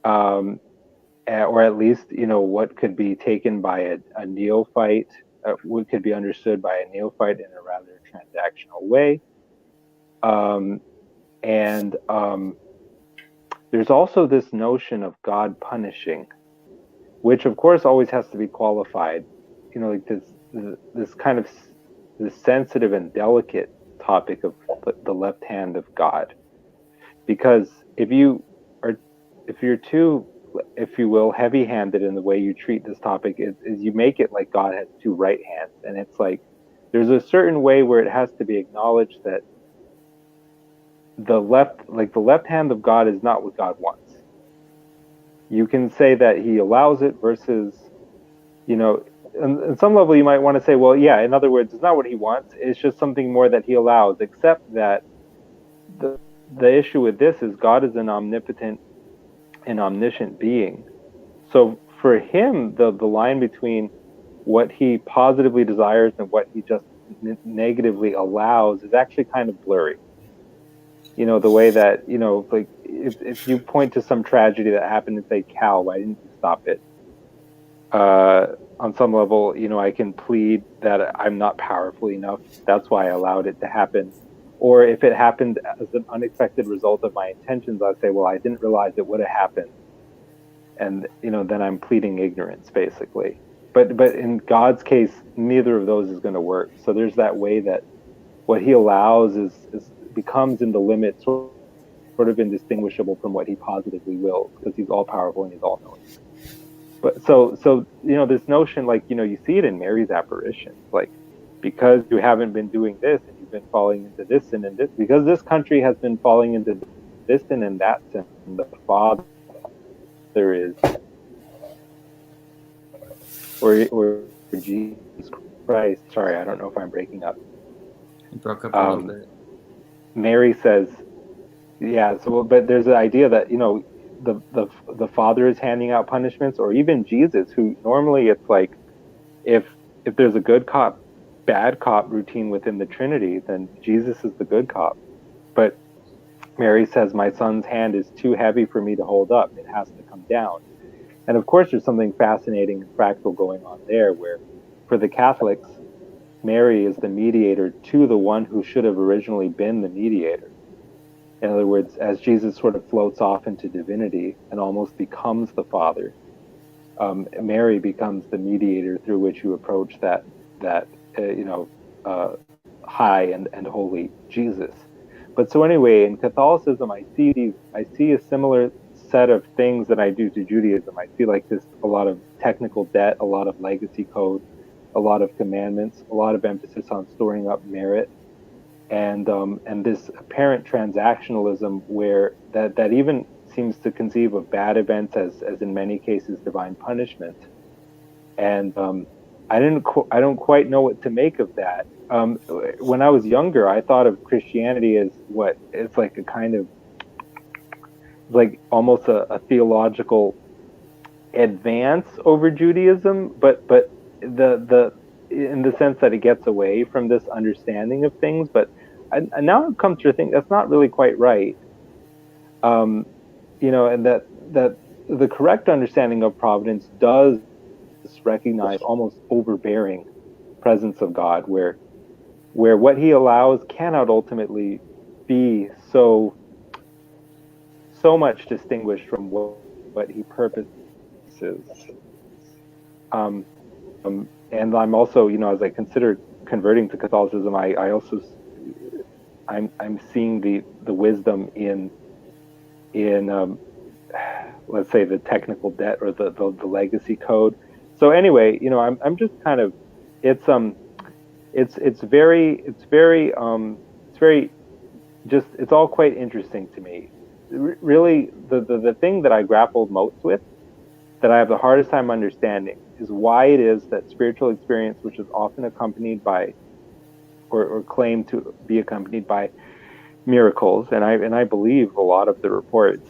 [SPEAKER 3] or at least, you know, what could be taken by a neophyte, what could be understood by a neophyte in a rather transactional way. And there's also this notion of God punishing, which of course always has to be qualified. You know, like this kind of this sensitive and delicate topic of the left hand of God, because if you're too, if you will, heavy-handed in the way you treat this topic, is you make it like God has two right hands, and it's like there's a certain way where it has to be acknowledged that the left hand of God is not what God wants. You can say that He allows it versus, you know, on some level you might want to say, well, yeah, in other words, it's not what He wants. It's just something more that He allows. Except that the issue with this is God is an omnipotent and omniscient being. So for Him, the line between what He positively desires and what He just negatively allows is actually kind of blurry. You know, the way that, you know, like if you point to some tragedy that happened and say, Cal, why didn't you stop it? On some level, you know, I can plead that I'm not powerful enough. That's why I allowed it to happen. Or if it happened as an unexpected result of my intentions, I'd say, well, I didn't realize it would have happened. And, you know, then I'm pleading ignorance, basically. But in God's case, neither of those is going to work. So there's that way that what He allows is becomes in the limit sort of indistinguishable from what He positively wills, because He's all powerful and He's all knowing. But so you know, this notion, like, you know, you see it in Mary's apparitions, like, because you haven't been doing this and you've been falling into this sin and this, because this country has been falling into this sin and that sin, and the Father is, or Jesus Christ. Sorry, I don't know if I'm breaking up.
[SPEAKER 2] It broke up a little bit.
[SPEAKER 3] Mary says, yeah. So, but there's the idea that, you know, the Father is handing out punishments, or even Jesus, who normally it's like, if there's a good cop bad cop routine within the Trinity, then Jesus is the good cop. But Mary says, my son's hand is too heavy for me to hold up. It has to come down. And of course, there's something fascinating and practical going on there, where for the Catholics, Mary is the mediator to the one who should have originally been the mediator. In other words, as Jesus sort of floats off into divinity and almost becomes the Father, Mary becomes the mediator through which you approach that high and holy Jesus. But so anyway, in Catholicism, I see a similar set of things that I do to Judaism. I see like this, a lot of technical debt, a lot of legacy code, a lot of commandments, a lot of emphasis on storing up merit, and this apparent transactionalism where that even seems to conceive of bad events as in many cases divine punishment. And I don't quite know what to make of that. When I was younger, I thought of Christianity as what it's like a kind of like almost a theological advance over Judaism, but the in the sense that it gets away from this understanding of things. But I now I've come to think that's not really quite right. And that the correct understanding of providence does recognize almost overbearing presence of God, where what he allows cannot ultimately be so much distinguished from what he purposes. And I'm also, as I consider converting to Catholicism, I'm seeing the wisdom in let's say the technical debt or the legacy code. So anyway, I'm just kind of it's all quite interesting to me. Really, the thing that I grappled most with, that I have the hardest time understanding, is why it is that spiritual experience, which is often accompanied by or claimed to be accompanied by miracles, and I believe a lot of the reports,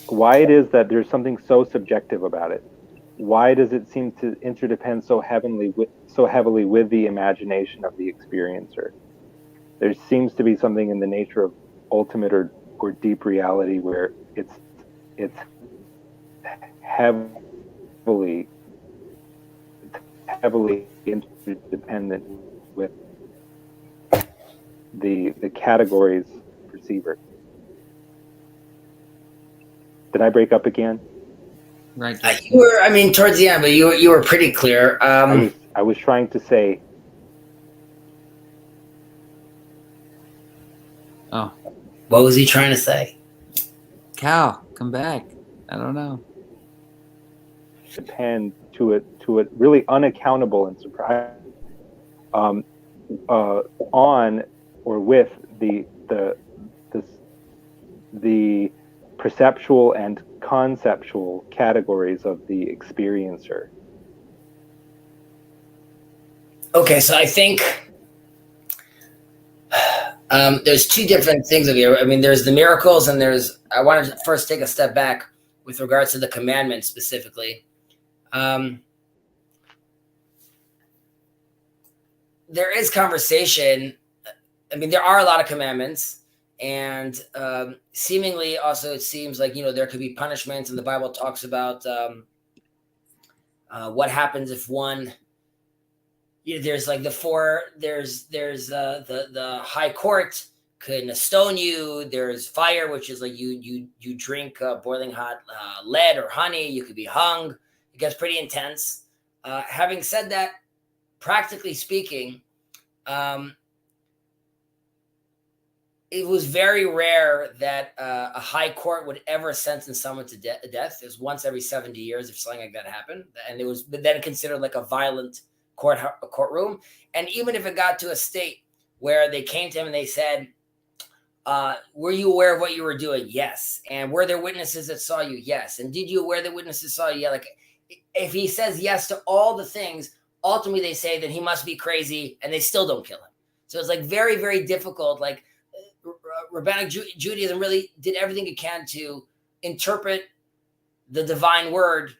[SPEAKER 3] why it is that there's something so subjective about it. Why does it seem to interdepend so heavily with the imagination of the experiencer? There seems to be something in the nature of ultimate or deep reality where it's heavily interdependent with the categories perceiver. Did I break up again?
[SPEAKER 2] Right.
[SPEAKER 1] You were, towards the end, but you were pretty clear.
[SPEAKER 3] I was trying to say.
[SPEAKER 2] Oh.
[SPEAKER 1] What was he trying to say?
[SPEAKER 2] Cal, come back. I don't know.
[SPEAKER 3] Depend to it really unaccountable and surprise on or with the perceptual and conceptual categories of the experiencer.
[SPEAKER 1] Okay, so I think there's two different things of here. There's the miracles, and I wanted to first take a step back with regards to the commandments specifically. There is conversation. There are a lot of commandments, and seemingly also it seems like, there could be punishments, and the Bible talks about what happens if one, there's like the high court could stone you. There's fire, which is like you drink boiling hot lead or honey, you could be hung. It gets pretty intense. Having said that, practically speaking, it was very rare that a high court would ever sentence someone to death. It was once every 70 years if something like that happened, and it was then considered like a violent courtroom. And even if it got to a state where they came to him and they said, were you aware of what you were doing? Yes. And were there witnesses that saw you? Yes. And did you aware that witnesses saw you? Yeah. Like, if he says yes to all the things, ultimately they say that he must be crazy, and they still don't kill him. So it's like very, very difficult. Like, Rabbinic Judaism really did everything it can to interpret the divine word,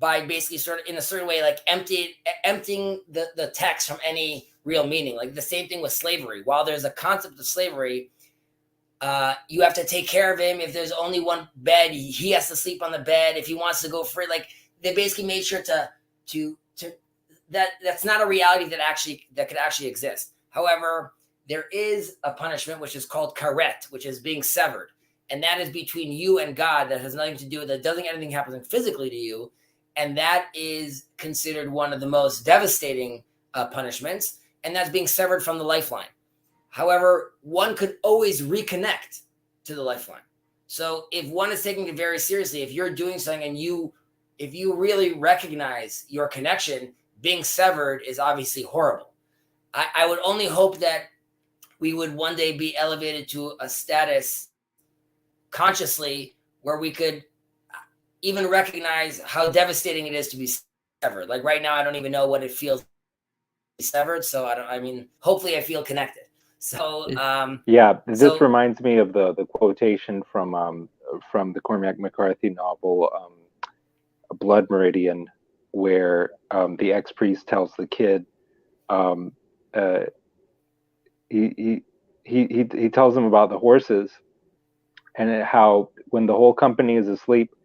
[SPEAKER 1] by basically sort of in a certain way, like emptying the text from any real meaning. Like the same thing with slavery. While there's a concept of slavery, you have to take care of him. If there's only one bed, he has to sleep on the bed. If he wants to go free, like they basically made sure to that's not a reality that could actually exist. However, there is a punishment which is called karet, which is being severed, and that is between you and God. That has nothing to do with that. Doesn't anything happen physically to you, and that is considered one of the most devastating punishments, and that's being severed from the lifeline. However, one could always reconnect to the lifeline. So if one is taking it very seriously, if you're doing something and if you really recognize your connection, being severed is obviously horrible. I would only hope that we would one day be elevated to a status consciously where we could even recognize how devastating it is to be severed. Like right now, I don't even know what it feels to be severed. So hopefully I feel connected. So
[SPEAKER 3] this reminds me of the quotation from the Cormac McCarthy novel Blood Meridian, where the ex-priest tells the kid, he tells him about the horses and how when the whole company is asleep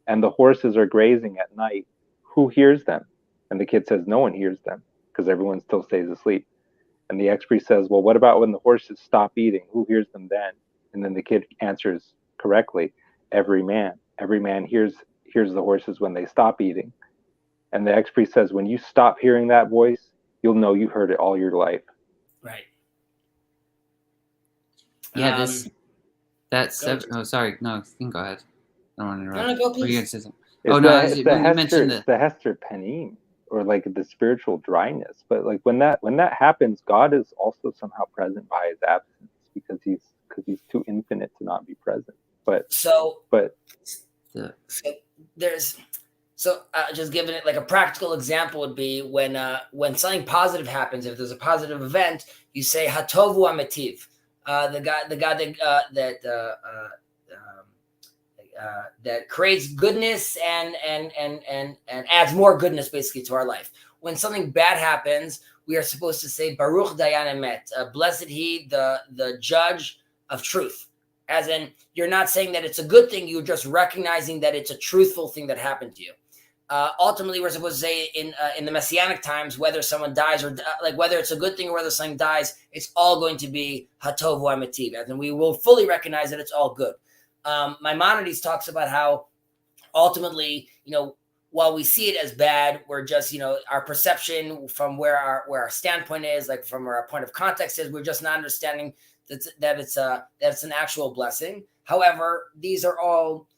[SPEAKER 3] and the horses are grazing at night, who hears them? And the kid says no one hears them because everyone still stays asleep. And the ex-priest says, well, what about when the horses stop eating? Who hears them then? And then the kid answers correctly, every man. Every man hears the horses when they stop eating. And the ex-priest says, when you stop hearing that voice, you'll know you heard it all your life.
[SPEAKER 1] Right.
[SPEAKER 2] Yeah, sorry. No, you can go ahead. I don't want to interrupt.
[SPEAKER 1] No, go please.
[SPEAKER 3] It's the Hester Panim, or like the spiritual dryness. But like when that happens, God is also somehow present by his absence because he's too infinite to not be present.
[SPEAKER 1] Just giving it like a practical example would be when something positive happens. If there's a positive event, you say Hatovu Ametiv. The God that creates goodness and adds more goodness basically to our life. When something bad happens, we are supposed to say Baruch Dayan Emet, blessed he the judge of truth. As in, you're not saying that it's a good thing, you're just recognizing that it's a truthful thing that happened to you. Ultimately, we're supposed to say in the Messianic times, whether someone dies or like whether it's a good thing or whether something dies, it's all going to be Hatovu Ametiv, and we will fully recognize that it's all good. Maimonides talks about how ultimately, while we see it as bad, we're just, our perception from where our standpoint is, like from where our point of context is, we're just not understanding that it's an actual blessing. However, these are all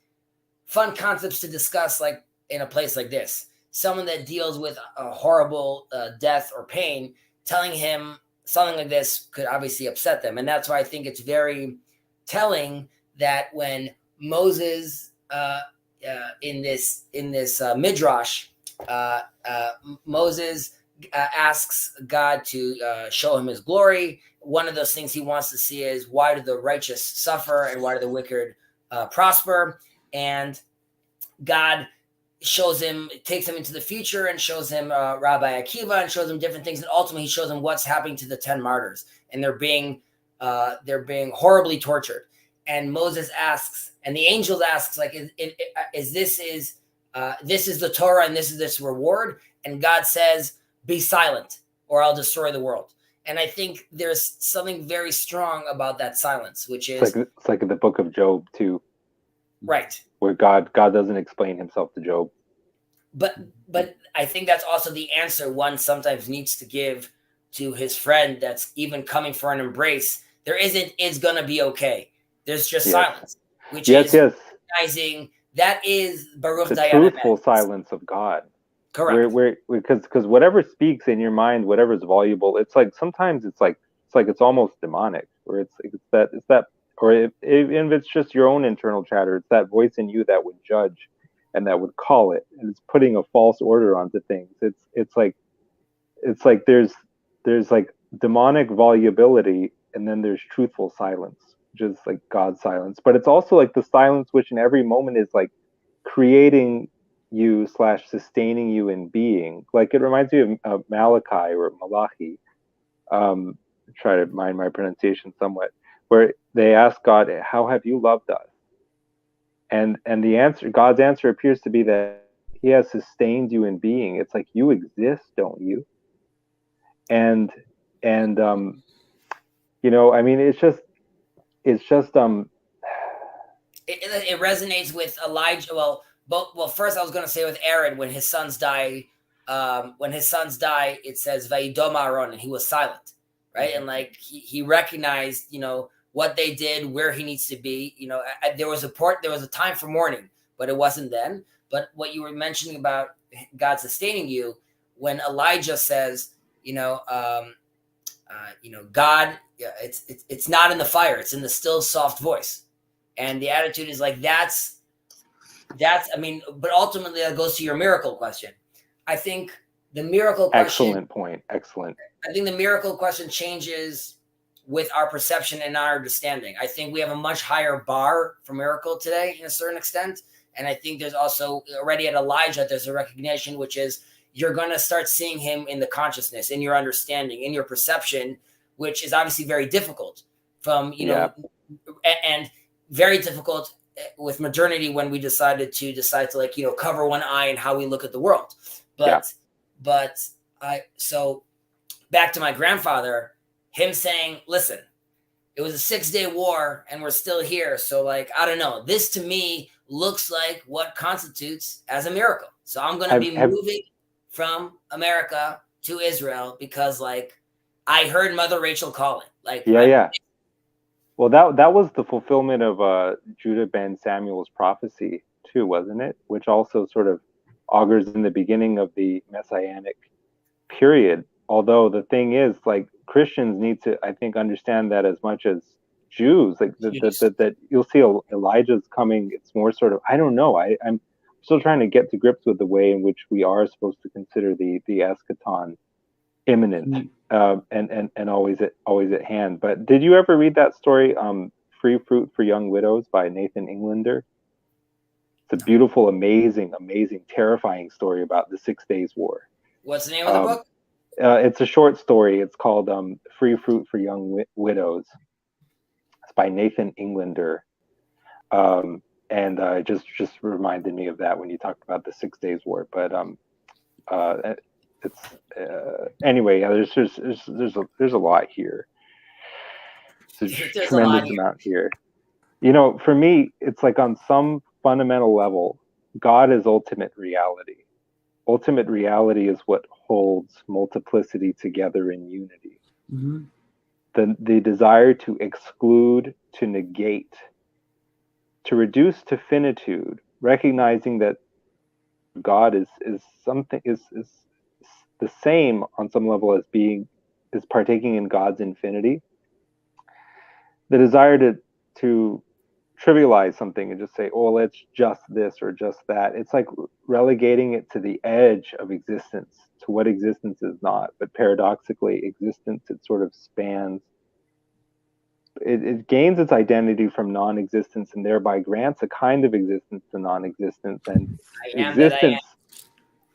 [SPEAKER 1] fun concepts to discuss, like in a place like this. Someone that deals with a horrible death or pain, telling him something like this could obviously upset them, and that's why I think it's very telling that when Moses in this midrash, Moses asks God to show him his glory. One of those things he wants to see is, why do the righteous suffer and why do the wicked prosper? And God takes him into the future and shows him Rabbi Akiva and shows him different things, and ultimately he shows him what's happening to the 10 martyrs, and they're being horribly tortured. And Moses asks, and the angels asks, like, this is the Torah and this is this reward? And God says, be silent or I'll destroy the world. And I think there's something very strong about that silence, which is
[SPEAKER 3] it's like in the book of Job too,
[SPEAKER 1] right?
[SPEAKER 3] Where God doesn't explain himself to Job.
[SPEAKER 1] But I think that's also the answer one sometimes needs to give to his friend that's even coming for an embrace. There isn't, it's gonna be okay. There's just silence, which is recognizing that is Baruch
[SPEAKER 3] the
[SPEAKER 1] Dayan
[SPEAKER 3] truthful
[SPEAKER 1] Emet.
[SPEAKER 3] Silence of God.
[SPEAKER 1] Correct.
[SPEAKER 3] Because whatever speaks in your mind, whatever is voluble, it's like sometimes it's almost demonic, or it's that, or if it's just your own internal chatter, it's that voice in you that would judge and that would call it, and it's putting a false order onto things. It's like there's like demonic volubility, and then there's truthful silence, just like God's silence. But it's also like the silence which in every moment is like creating you / sustaining you in being. Like, it reminds me of Malachi or Malachi. Try to mind my pronunciation somewhat, where they ask God, "How have you loved us?" And the answer, God's answer, appears to be that He has sustained you in being. It's like, you exist, don't you? And I mean, it's just
[SPEAKER 1] it resonates with Elijah. Well, first I was going to say with Aaron, when his sons die, it says Vayidom Aaron, and he was silent, right? And like he recognized, what they did, where he needs to be. There was a time for mourning, but it wasn't then. But what you were mentioning about God sustaining you, when Elijah says, God, it's not in the fire, it's in the still soft voice. And the attitude is like, that's, I mean, but ultimately that goes to your miracle question. I think the miracle question.
[SPEAKER 3] Excellent point. Excellent.
[SPEAKER 1] I think the miracle question changes with our perception and our understanding. I think we have a much higher bar for miracle today in a certain extent. And I think there's also already at Elijah, there's a recognition, which is you're going to start seeing him in the consciousness, in your understanding, in your perception, which is obviously very difficult from, and very difficult with modernity when we decide to cover one eye and how we look at the world. So back to my grandfather, him saying, listen, it was a 6-day war and we're still here. So I don't know, this to me looks like what constitutes as a miracle. So I'm going to be moving from America to Israel because I heard Mother Rachel calling.
[SPEAKER 3] Well, that was the fulfillment of Judah ben Samuel's prophecy too, wasn't it? Which also sort of augurs in the beginning of the Messianic period. Although the thing is, Christians need to, I think, understand that as much as Jews. That you'll see Elijah's coming. It's more sort of, I don't know. I'm still trying to get to grips with the way in which we are supposed to consider the eschaton imminent and always at hand. But did you ever read that story, Free Fruit for Young Widows by Nathan Englander? It's a beautiful, amazing, terrifying story about the 6 Days War.
[SPEAKER 1] What's the name of the book?
[SPEAKER 3] It's a short story. It's called Free Fruit for Young Widows. It's by Nathan Englander. And it just reminded me of that when you talked about the 6 Days War. But it's anyway. There's a lot here. There's a tremendous amount here. For me, it's like on some fundamental level, God is ultimate reality. Ultimate reality is what holds multiplicity together in unity.
[SPEAKER 2] Mm-hmm.
[SPEAKER 3] The desire to exclude, to negate, to reduce to finitude, recognizing that God is something is the same on some level as partaking in God's infinity. The desire to trivialize something and just say, oh, it's just this or just that. It's like relegating it to the edge of existence, to what existence is not. But paradoxically, existence, it sort of spans. It gains its identity from non-existence and thereby grants a kind of existence to non-existence. And existence,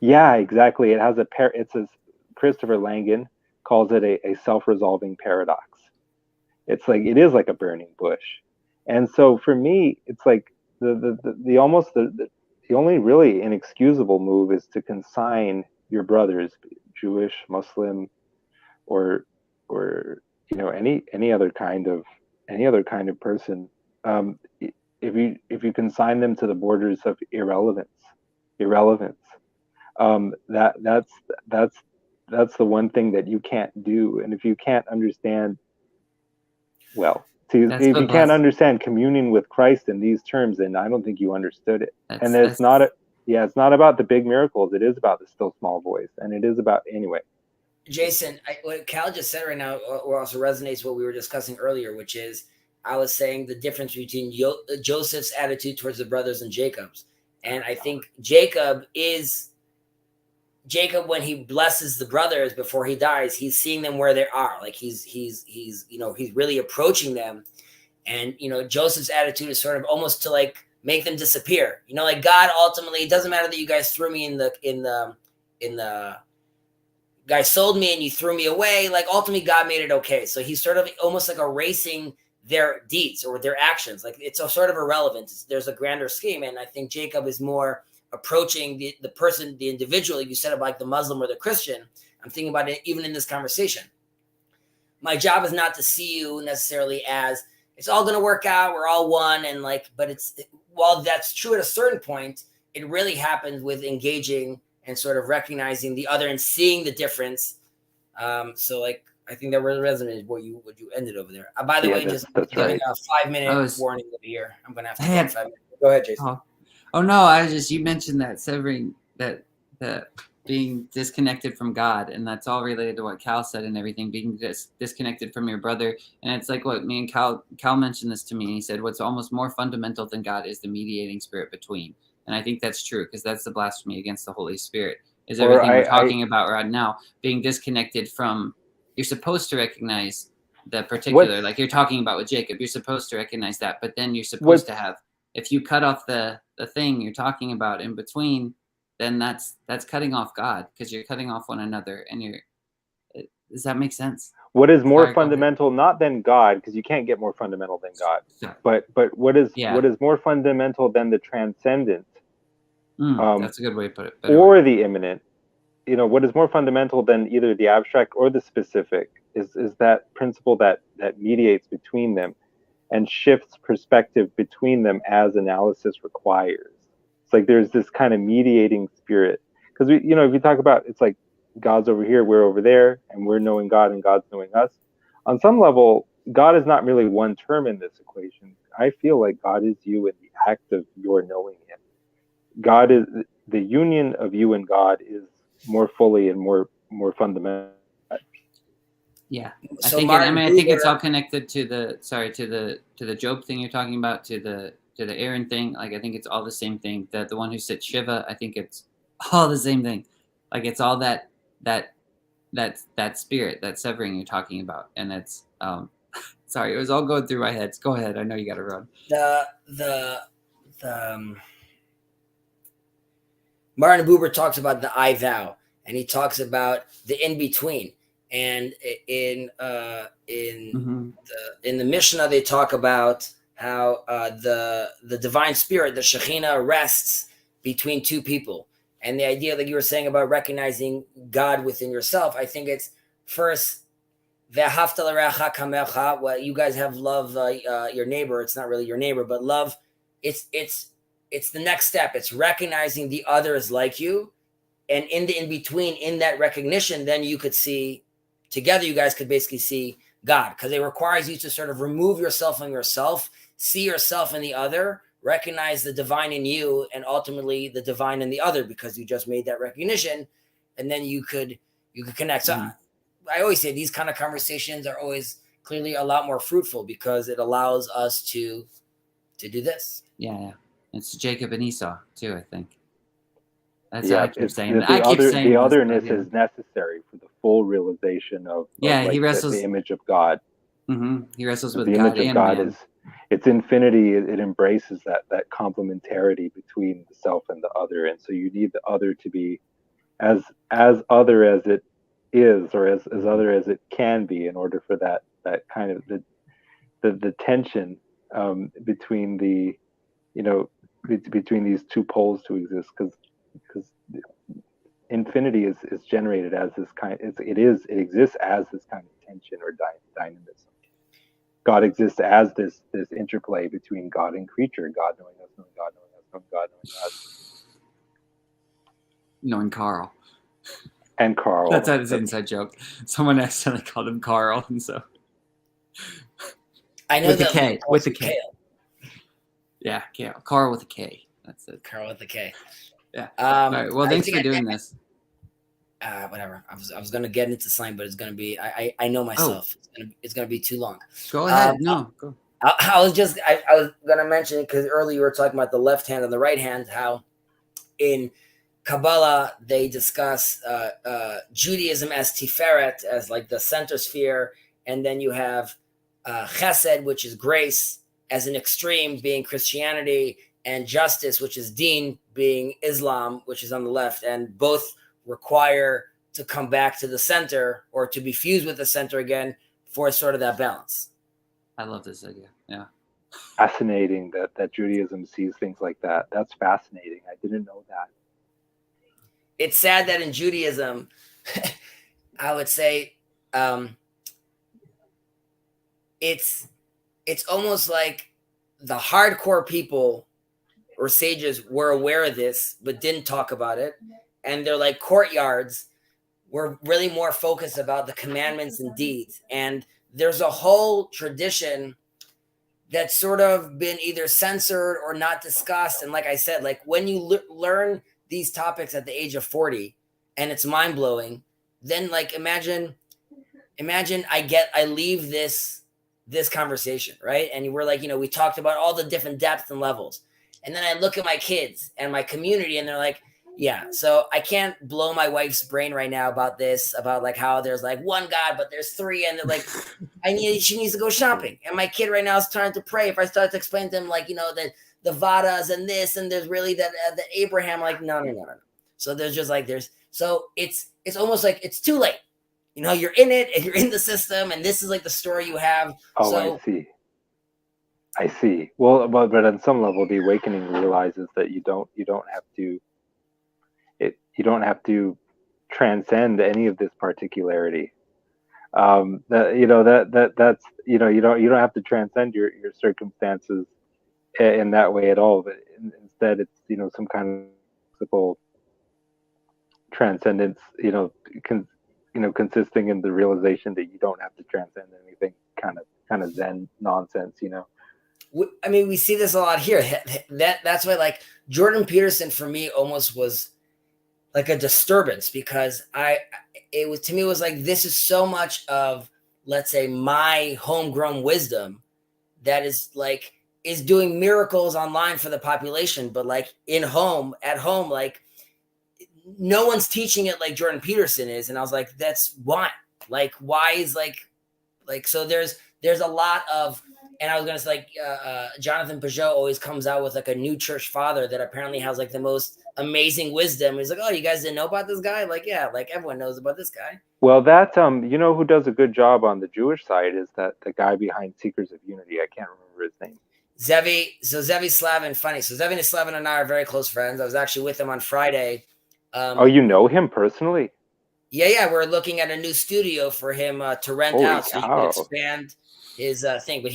[SPEAKER 3] yeah, exactly. It has it's as Christopher Langan calls it a self-resolving paradox. It's like, it is like a burning bush. And so for me, it's like the only really inexcusable move is to consign your brothers, Jewish, Muslim, or any other kind of person, if you consign them to the borders of irrelevance, that's the one thing that you can't do. And if you can't understand, if you can't understand communion with Christ in these terms, then I don't think you understood it. And it's not about the big miracles. It is about the still small voice, and it is about, anyway.
[SPEAKER 1] Jason, what Cal just said right now also resonates with what we were discussing earlier, which is I was saying the difference between Joseph's attitude towards the brothers and Jacob's. And I think Jacob, when he blesses the brothers before he dies, he's seeing them where they are. Like he's really approaching them. And, Joseph's attitude is sort of almost to make them disappear. You know, like God ultimately, it doesn't matter that you guys threw me in the guys sold me and you threw me away. Like ultimately God made it okay. So he's sort of almost like erasing their deeds or their actions. Like it's a sort of irrelevant. There's a grander scheme. And I think Jacob is more approaching the person, the individual. You said about like the Muslim or the Christian. I'm thinking about it even in this conversation. My job is not to see you necessarily as it's all going to work out. We're all one. And like, but while that's true at a certain point, it really happens with engaging and sort of recognizing the other and seeing the difference. So like, I think that really resonated what you ended over there. By the way, just
[SPEAKER 3] that's right.
[SPEAKER 1] A 5-minute warning over here. I'm going to have to go in 5 minutes. Go ahead, Jason.
[SPEAKER 2] Oh no, you mentioned that severing that being disconnected from God, and that's all related to what Cal said and everything, being disconnected from your brother. And it's like what me and Cal mentioned this to me, and he said what's almost more fundamental than God is the mediating spirit between. And I think that's true, because that's the blasphemy against the Holy Spirit, is everything we're talking about right now, being disconnected from, you're supposed to recognize the particular, like you're talking about with Jacob, you're supposed to recognize that, but then you're supposed to have, if you cut off the thing you're talking about in between, then that's cutting off God, because you're cutting off one another. And does that make sense?
[SPEAKER 3] What is more fundamental, not than God, because you can't get more fundamental than God, but what is more fundamental than the transcendent?
[SPEAKER 2] That's a good way to put it.
[SPEAKER 3] Or the immanent. You know, what is more fundamental than either the abstract or the specific is that principle that mediates between them and shifts perspective between them as analysis requires. It's like there's this kind of mediating spirit, because if you talk about, it's like God's over here, we're over there, and we're knowing God and God's knowing us. On some level, God is not really one term in this equation. I feel like God is you in the act of your knowing him. God is the union of you and God is more fully and more fundamental.
[SPEAKER 2] Yeah, I think it's all connected to the Job thing you're talking about, to the Aaron thing. Like I think it's all the same thing. That the one who sits Shiva, I think it's all the same thing. Like it's all that spirit, that severing you're talking about, and it's sorry, it was all going through my head. Go ahead. I know you got to run.
[SPEAKER 1] Martin Buber talks about the I thou, and he talks about the in between. And in the Mishnah, they talk about how the divine spirit, the Shekhinah, rests between two people. And the idea that you were saying about recognizing God within yourself, I think it's first, Ve'ahavta l'reacha kamecha. Well, you guys have love your neighbor. It's not really your neighbor, but love. It's the next step. It's recognizing the other is like you, and in the in between, in that recognition, then you could see. Together, you guys could basically see God, because it requires you to sort of remove yourself from yourself, see yourself in the other, recognize the divine in you, and ultimately the divine in the other, because you just made that recognition, and then you could connect. So I always say these kind of conversations are always clearly a lot more fruitful, because it allows us to do this.
[SPEAKER 2] Yeah. It's Jacob and Esau too, I think. That's
[SPEAKER 3] what
[SPEAKER 2] I keep saying.
[SPEAKER 3] The otherness is necessary for the full realization of
[SPEAKER 2] he wrestles
[SPEAKER 3] the image of God.
[SPEAKER 2] Mm-hmm. He wrestles with
[SPEAKER 3] the
[SPEAKER 2] God
[SPEAKER 3] image of God man. It's infinity. It embraces that complementarity between the self and the other, and so you need the other to be as other as it is, or as other as it can be, in order for that kind of the tension between between these two poles to exist, because infinity is generated as this kind. It exists as this kind of tension or dynamism. God exists as this interplay between God and creature, God knowing us, knowing God, knowing us, knowing God, knowing us.
[SPEAKER 2] Knowing Carl.
[SPEAKER 3] And Carl.
[SPEAKER 2] That's his inside joke. Someone accidentally called him Carl, and so.
[SPEAKER 1] I know
[SPEAKER 2] with
[SPEAKER 1] that.
[SPEAKER 2] The K. With the K.
[SPEAKER 1] Kale.
[SPEAKER 2] Yeah, Kale. Carl with a K. That's it.
[SPEAKER 1] Carl with a K.
[SPEAKER 2] Yeah. All right. Well, thanks for doing this.
[SPEAKER 1] Whatever. I was gonna get into slang, but it's gonna be. I know myself. It's gonna be too long.
[SPEAKER 2] Go ahead. No. Go.
[SPEAKER 1] I was gonna mention, because earlier you were talking about the left hand and the right hand. How in Kabbalah they discuss Judaism as Tiferet, as like the center sphere, and then you have Chesed, which is grace, as an extreme being Christianity, and justice, which is deen, being Islam, which is on the left, and both require to come back to the center or to be fused with the center again for sort of that balance.
[SPEAKER 2] I love this idea. Yeah.
[SPEAKER 3] Fascinating that Judaism sees things like that. That's fascinating. I didn't know that.
[SPEAKER 1] It's sad that in Judaism, I would say, it's almost like the hardcore people or sages were aware of this but didn't talk about it, and they're like courtyards were really more focused about the commandments and deeds. And there's a whole tradition that's sort of been either censored or not discussed. And like I said, like when you learn these topics at the age of 40 and it's mind-blowing, then like imagine I leave this conversation, right? And we're like, we talked about all the different depths and levels. And then I look at my kids and my community and they're like, yeah, so I can't blow my wife's brain right now about this, about like how there's like one God, but there's three. And they're like, she needs to go shopping. And my kid right now is trying to pray. If I start to explain to them like, the Vadas and this, and there's really that Abraham, like, no. So there's just like, so it's almost like it's too late. You're in it and you're in the system, and this is like the story you have.
[SPEAKER 3] Oh,
[SPEAKER 1] so,
[SPEAKER 3] I see. Well, but on some level, the awakening realizes that you don't have to transcend any of this particularity. That's you don't have to transcend your circumstances in that way at all. But instead, it's some kind of simple transcendence. Consisting in the realization that you don't have to transcend anything. Kind of Zen nonsense.
[SPEAKER 1] I mean, we see this a lot here. That's why, like, Jordan Peterson for me almost was like a disturbance, because it was like, this is so much of, let's say, my homegrown wisdom that is doing miracles online for the population, but like at home, like no one's teaching it like Jordan Peterson is. And I was like, that's why. Like, why is like so there's a lot of. And I was going to say, Jonathan Peugeot always comes out with like a new church father that apparently has like the most amazing wisdom. He's like, oh, you guys didn't know about this guy? Like, yeah, like everyone knows about this guy.
[SPEAKER 3] Well, that, who does a good job on the Jewish side is that the guy behind Seekers of Unity. I can't remember his name.
[SPEAKER 1] Zevi Slavin, funny. So Zevi Slavin and I are very close friends. I was actually with him on Friday.
[SPEAKER 3] Oh, you know him personally?
[SPEAKER 1] Yeah. We're looking at a new studio for him to rent
[SPEAKER 3] Holy
[SPEAKER 1] out so
[SPEAKER 3] cow.
[SPEAKER 1] he can expand his thing. But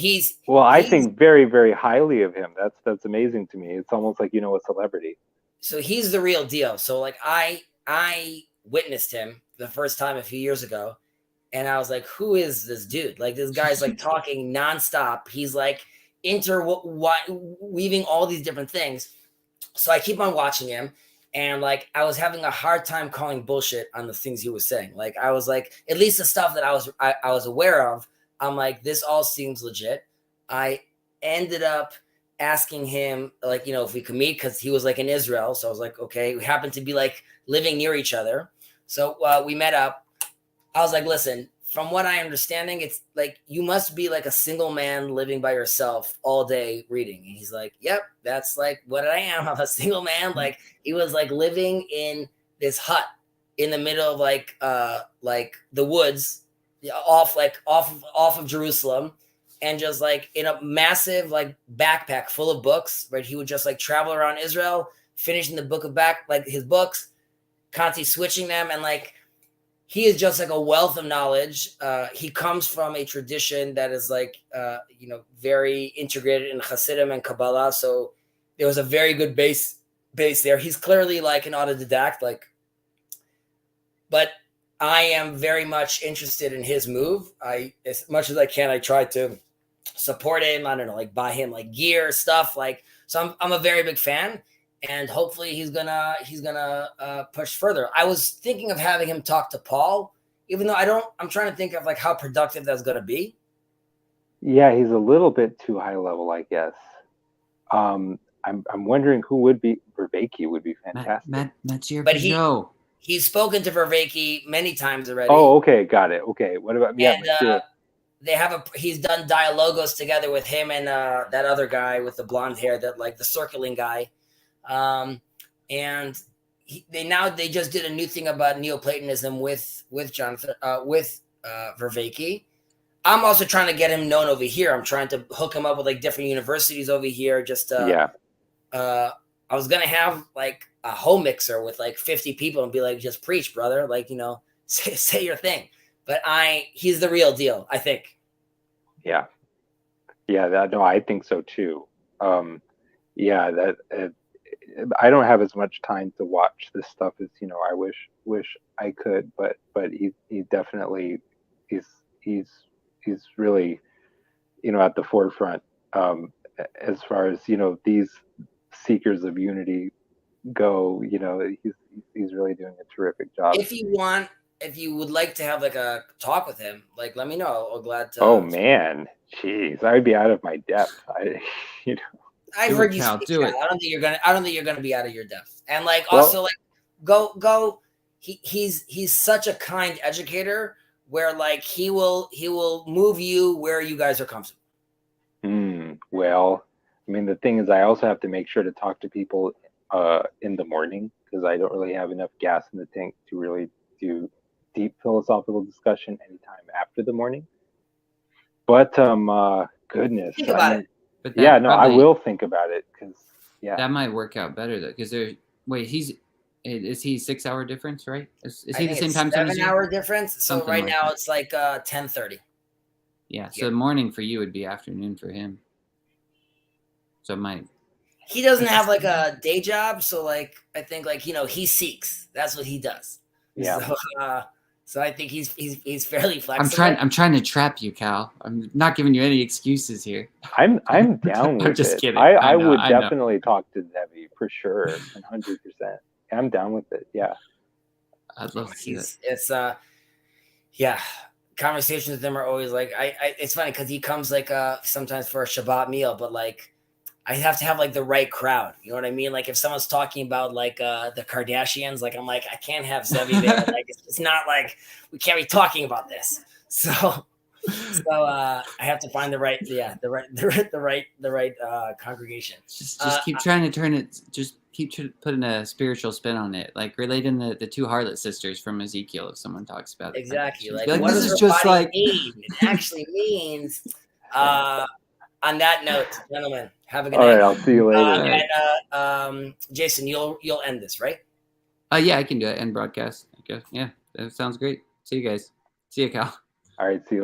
[SPEAKER 3] I think very, very highly of him. That's amazing to me. It's almost like a celebrity.
[SPEAKER 1] So he's the real deal. So like I witnessed him the first time a few years ago, and I was like, who is this dude? Like, this guy's like talking nonstop. He's like weaving all these different things. So I keep on watching him, and like I was having a hard time calling bullshit on the things he was saying. Like, I was like, at least the stuff that I was aware of, I'm like, this all seems legit. I ended up asking him, like, if we could meet, because he was like in Israel. So I was like, okay, we happened to be like living near each other. So we met up. I was like, listen, from what I'm understanding, it's like you must be like a single man living by yourself all day reading. And he's like, yep, that's like what I am. I'm a single man. Like, he was like living in this hut in the middle of like the woods, off of Jerusalem, and just like in a massive like backpack full of books, right? He would just like travel around Israel, finishing the book of his books, constantly switching them. And like, he is just like a wealth of knowledge. He comes from a tradition that is like, very integrated in Hasidim and Kabbalah. So there was a very good base there. He's clearly like an autodidact, but I am very much interested in his move. As much as I can, I try to support him. I don't know, like buy him like gear stuff. Like, so I'm a very big fan, and hopefully he's gonna push further. I was thinking of having him talk to Paul, even though I'm trying to think of like how productive that's gonna be.
[SPEAKER 3] Yeah, he's a little bit too high level, I guess. I'm wondering who would be. Vervaeke would be fantastic.
[SPEAKER 2] Mathieu
[SPEAKER 1] But
[SPEAKER 2] Peugeot.
[SPEAKER 1] He's spoken to Vervaeke many times already.
[SPEAKER 3] Oh, okay, got it. Okay, what about
[SPEAKER 1] he's done dialogos together with him and that other guy with the blonde hair, that like the circling guy, and they just did a new thing about Neoplatonism with Jonathan with Vervaeke. I'm also trying to get him known over here. I'm trying to hook him up with like different universities over here. Just I was gonna have like a home mixer with like 50 people and be like, just preach, brother. Like, say your thing. But he's the real deal, I think.
[SPEAKER 3] Yeah. I think so too. I don't have as much time to watch this stuff as I wish I could, but he definitely he's really at the forefront as far as these seekers of unity go. He's really doing a terrific job.
[SPEAKER 1] If you would like to have like a talk with him, like let me know. I'm glad to.
[SPEAKER 3] Oh man, jeez, I would be out of my depth.
[SPEAKER 1] I've heard you speak. I don't think you're gonna be out of your depth. And like also like go. He's such a kind educator where like he will move you where you guys are comfortable.
[SPEAKER 3] Well, I mean, the thing is, I also have to make sure to talk to people in the morning because I don't really have enough gas in the tank to really do deep philosophical discussion anytime after the morning. But goodness,
[SPEAKER 1] think about it.
[SPEAKER 2] But
[SPEAKER 3] I will think about it because
[SPEAKER 2] that might work out better though. Because is he 6 hour difference, right? Is he the same time zone as you?
[SPEAKER 1] 7 hour difference. So
[SPEAKER 2] Something
[SPEAKER 1] right
[SPEAKER 2] like
[SPEAKER 1] now
[SPEAKER 2] that.
[SPEAKER 1] it's like 10:30.
[SPEAKER 2] Yeah. So morning for you would be afternoon for him. So
[SPEAKER 1] he doesn't have like a day job, so like I think like he seeks. That's what he does.
[SPEAKER 3] Yeah.
[SPEAKER 1] So I think he's fairly flexible.
[SPEAKER 2] I'm trying to trap you, Cal. I'm not giving you any excuses here.
[SPEAKER 3] I'm down with
[SPEAKER 2] I'm just
[SPEAKER 3] it.
[SPEAKER 2] kidding.
[SPEAKER 3] I would definitely talk to Zevi for sure, 100%. I'm down with it. Yeah.
[SPEAKER 2] I'd love to see that.
[SPEAKER 1] It's conversations with him are always like it's funny because he comes like sometimes for a Shabbat meal, but like I have to have like the right crowd. You know what I mean? Like if someone's talking about like the Kardashians, like I'm like I can't have Zevi there. Like it's not like we can't be talking about this. So I have to find the right congregation.
[SPEAKER 2] Just keep trying to turn it. Just keep putting a spiritual spin on it, like relating the two harlot sisters from Ezekiel. If someone talks about it,
[SPEAKER 1] exactly. Like
[SPEAKER 2] what
[SPEAKER 1] what
[SPEAKER 2] this
[SPEAKER 1] does
[SPEAKER 2] is
[SPEAKER 1] her
[SPEAKER 2] just
[SPEAKER 1] body
[SPEAKER 2] like
[SPEAKER 1] mean? It actually means. On that note, gentlemen, have a good
[SPEAKER 3] night.
[SPEAKER 1] All
[SPEAKER 3] right, I'll see you later.
[SPEAKER 1] And Jason, you'll end this, right?
[SPEAKER 2] Yeah, I can do it. End broadcast. I guess. Yeah, that sounds great. See you guys. See you, Cal.
[SPEAKER 3] All right, see you.